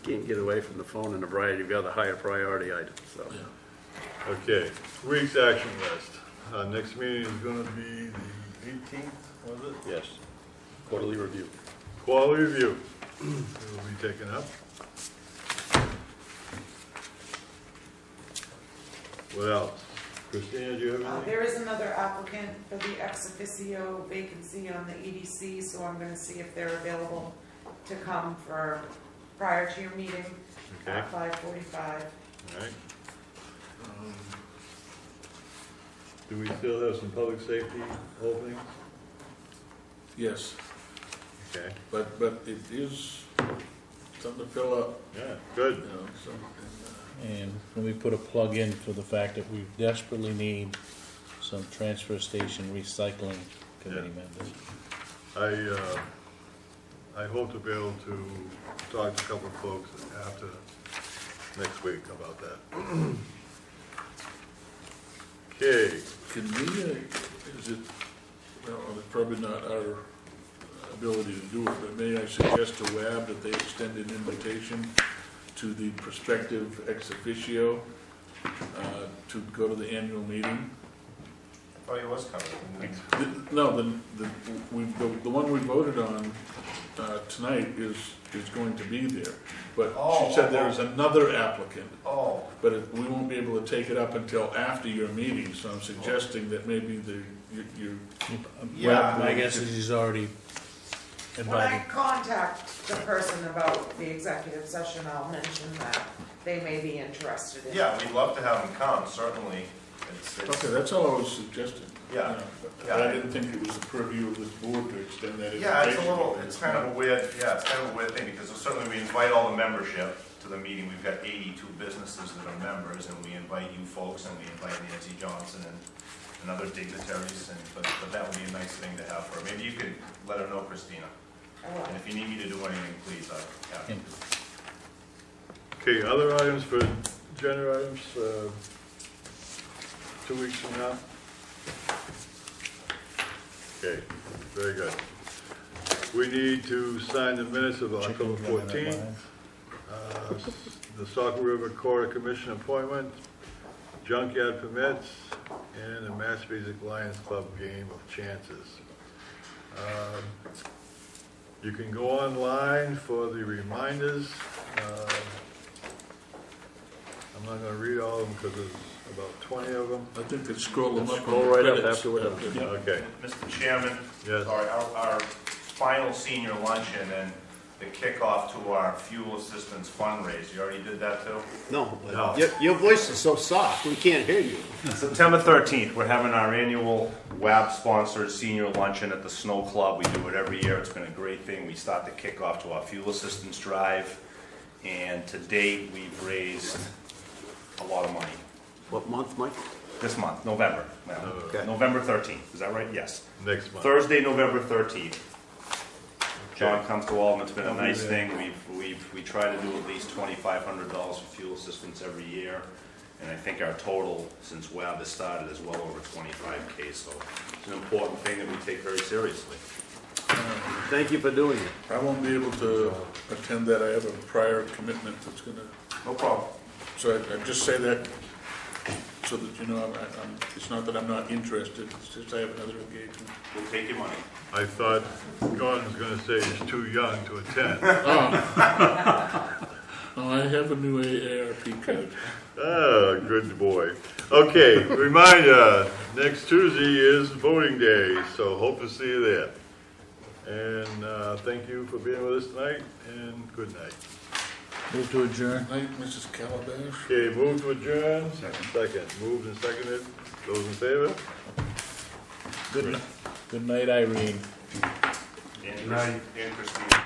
can't get away from the phone and a variety of other higher priority items, so. Yeah. Okay, week's action list. Next meeting is gonna be the 18th, was it? Yes. Quarterly review. Quality review. It will be taken up. What else? Christina, do you have anything? There is another applicant for the ex officio vacancy on the EDC, so I'm gonna see if they're available to come for, prior to your meeting Okay. at 5:45. All right. Do we still have some public safety openings? Yes, Okay, but it is something to fill up, yeah, good. you know, so. And let me put a plug in for the fact that we desperately need some transfer station recycling committee members. I hope to be able to talk to a couple of folks after next week about that. Okay, Can we, is it, well, it's probably not our ability to do it, but may I suggest to WAB that they extend an invitation to the prospective ex officio to go to the annual meeting? I thought he was coming. No, the one we voted on tonight is going to be there. But she said there is another applicant, Oh, but we won't be able to take it up until after your meeting, so I'm suggesting that maybe you Yeah. My guess is he's already When I invited. contact the person about the executive session, I'll mention that they may be interested in. yeah, we'd love to have him come, certainly. Okay, that's all I was suggesting. Yeah. You know, but Yeah. I didn't think it was the purview of this board to extend that invitation. Yeah, it's kind of a weird thing, because certainly we invite all the membership to the meeting. We've got 82 businesses that are members, and we invite you folks, and we invite Nancy Johnson and other dignitaries, but that would be a nice thing to have for her. Maybe you could let her know, Christina. I will. And if you need me to do anything, please, I'm happy. okay, other items for agenda items, 2 weeks from now? Okay, very good. We need to sign the minutes of October 14th, the Saco River Corridor Commission appointment, junkyard permits, and the Massabesic Lions Club game of chances. You can go online for the reminders. I'm not gonna read all of them because there's about 20 of them. I think they scroll them up. Scroll on the right up credits. after we're done. Yeah. Okay, Mr. Chairman? Yes. Sorry, our final senior luncheon and the kickoff to our fuel assistance fundraiser, you already did that too? No, No. your voice is so soft, we can't hear you. September 13th, we're having our annual WAB-sponsored senior luncheon at the Snow Club. We do it every year. It's been a great thing. We start the kickoff to our fuel assistance drive, and to date, we've raised a lot of money. What month, Mike? This month, November. Well, Okay. November 13th, is that right? Yes. next month. Thursday, November 13th. John comes to all of them. It's been a nice thing. We try to do at least $2,500 for fuel assistance every year. And I think our total since WAB has started is well over 25K, so it's an important thing that we take very seriously. Thank you for doing it. I won't be able to attend that. I have a prior commitment that's gonna, No problem. so I just say that so that you know, it's not that I'm not interested, it's just I have another engagement. We'll take your money. I thought Gordon was gonna say he's too young to attend. Oh, I have a new AARP card. Oh, good boy. Okay, reminder, next Tuesday is voting day, so hope to see you there. And thank you for being with us tonight, and good night. Move to adjourn. Night, Mrs. Calabash. Okay, move to adjourn. Second. Moved and seconded. Those in favor? Good night, Irene. And Christine.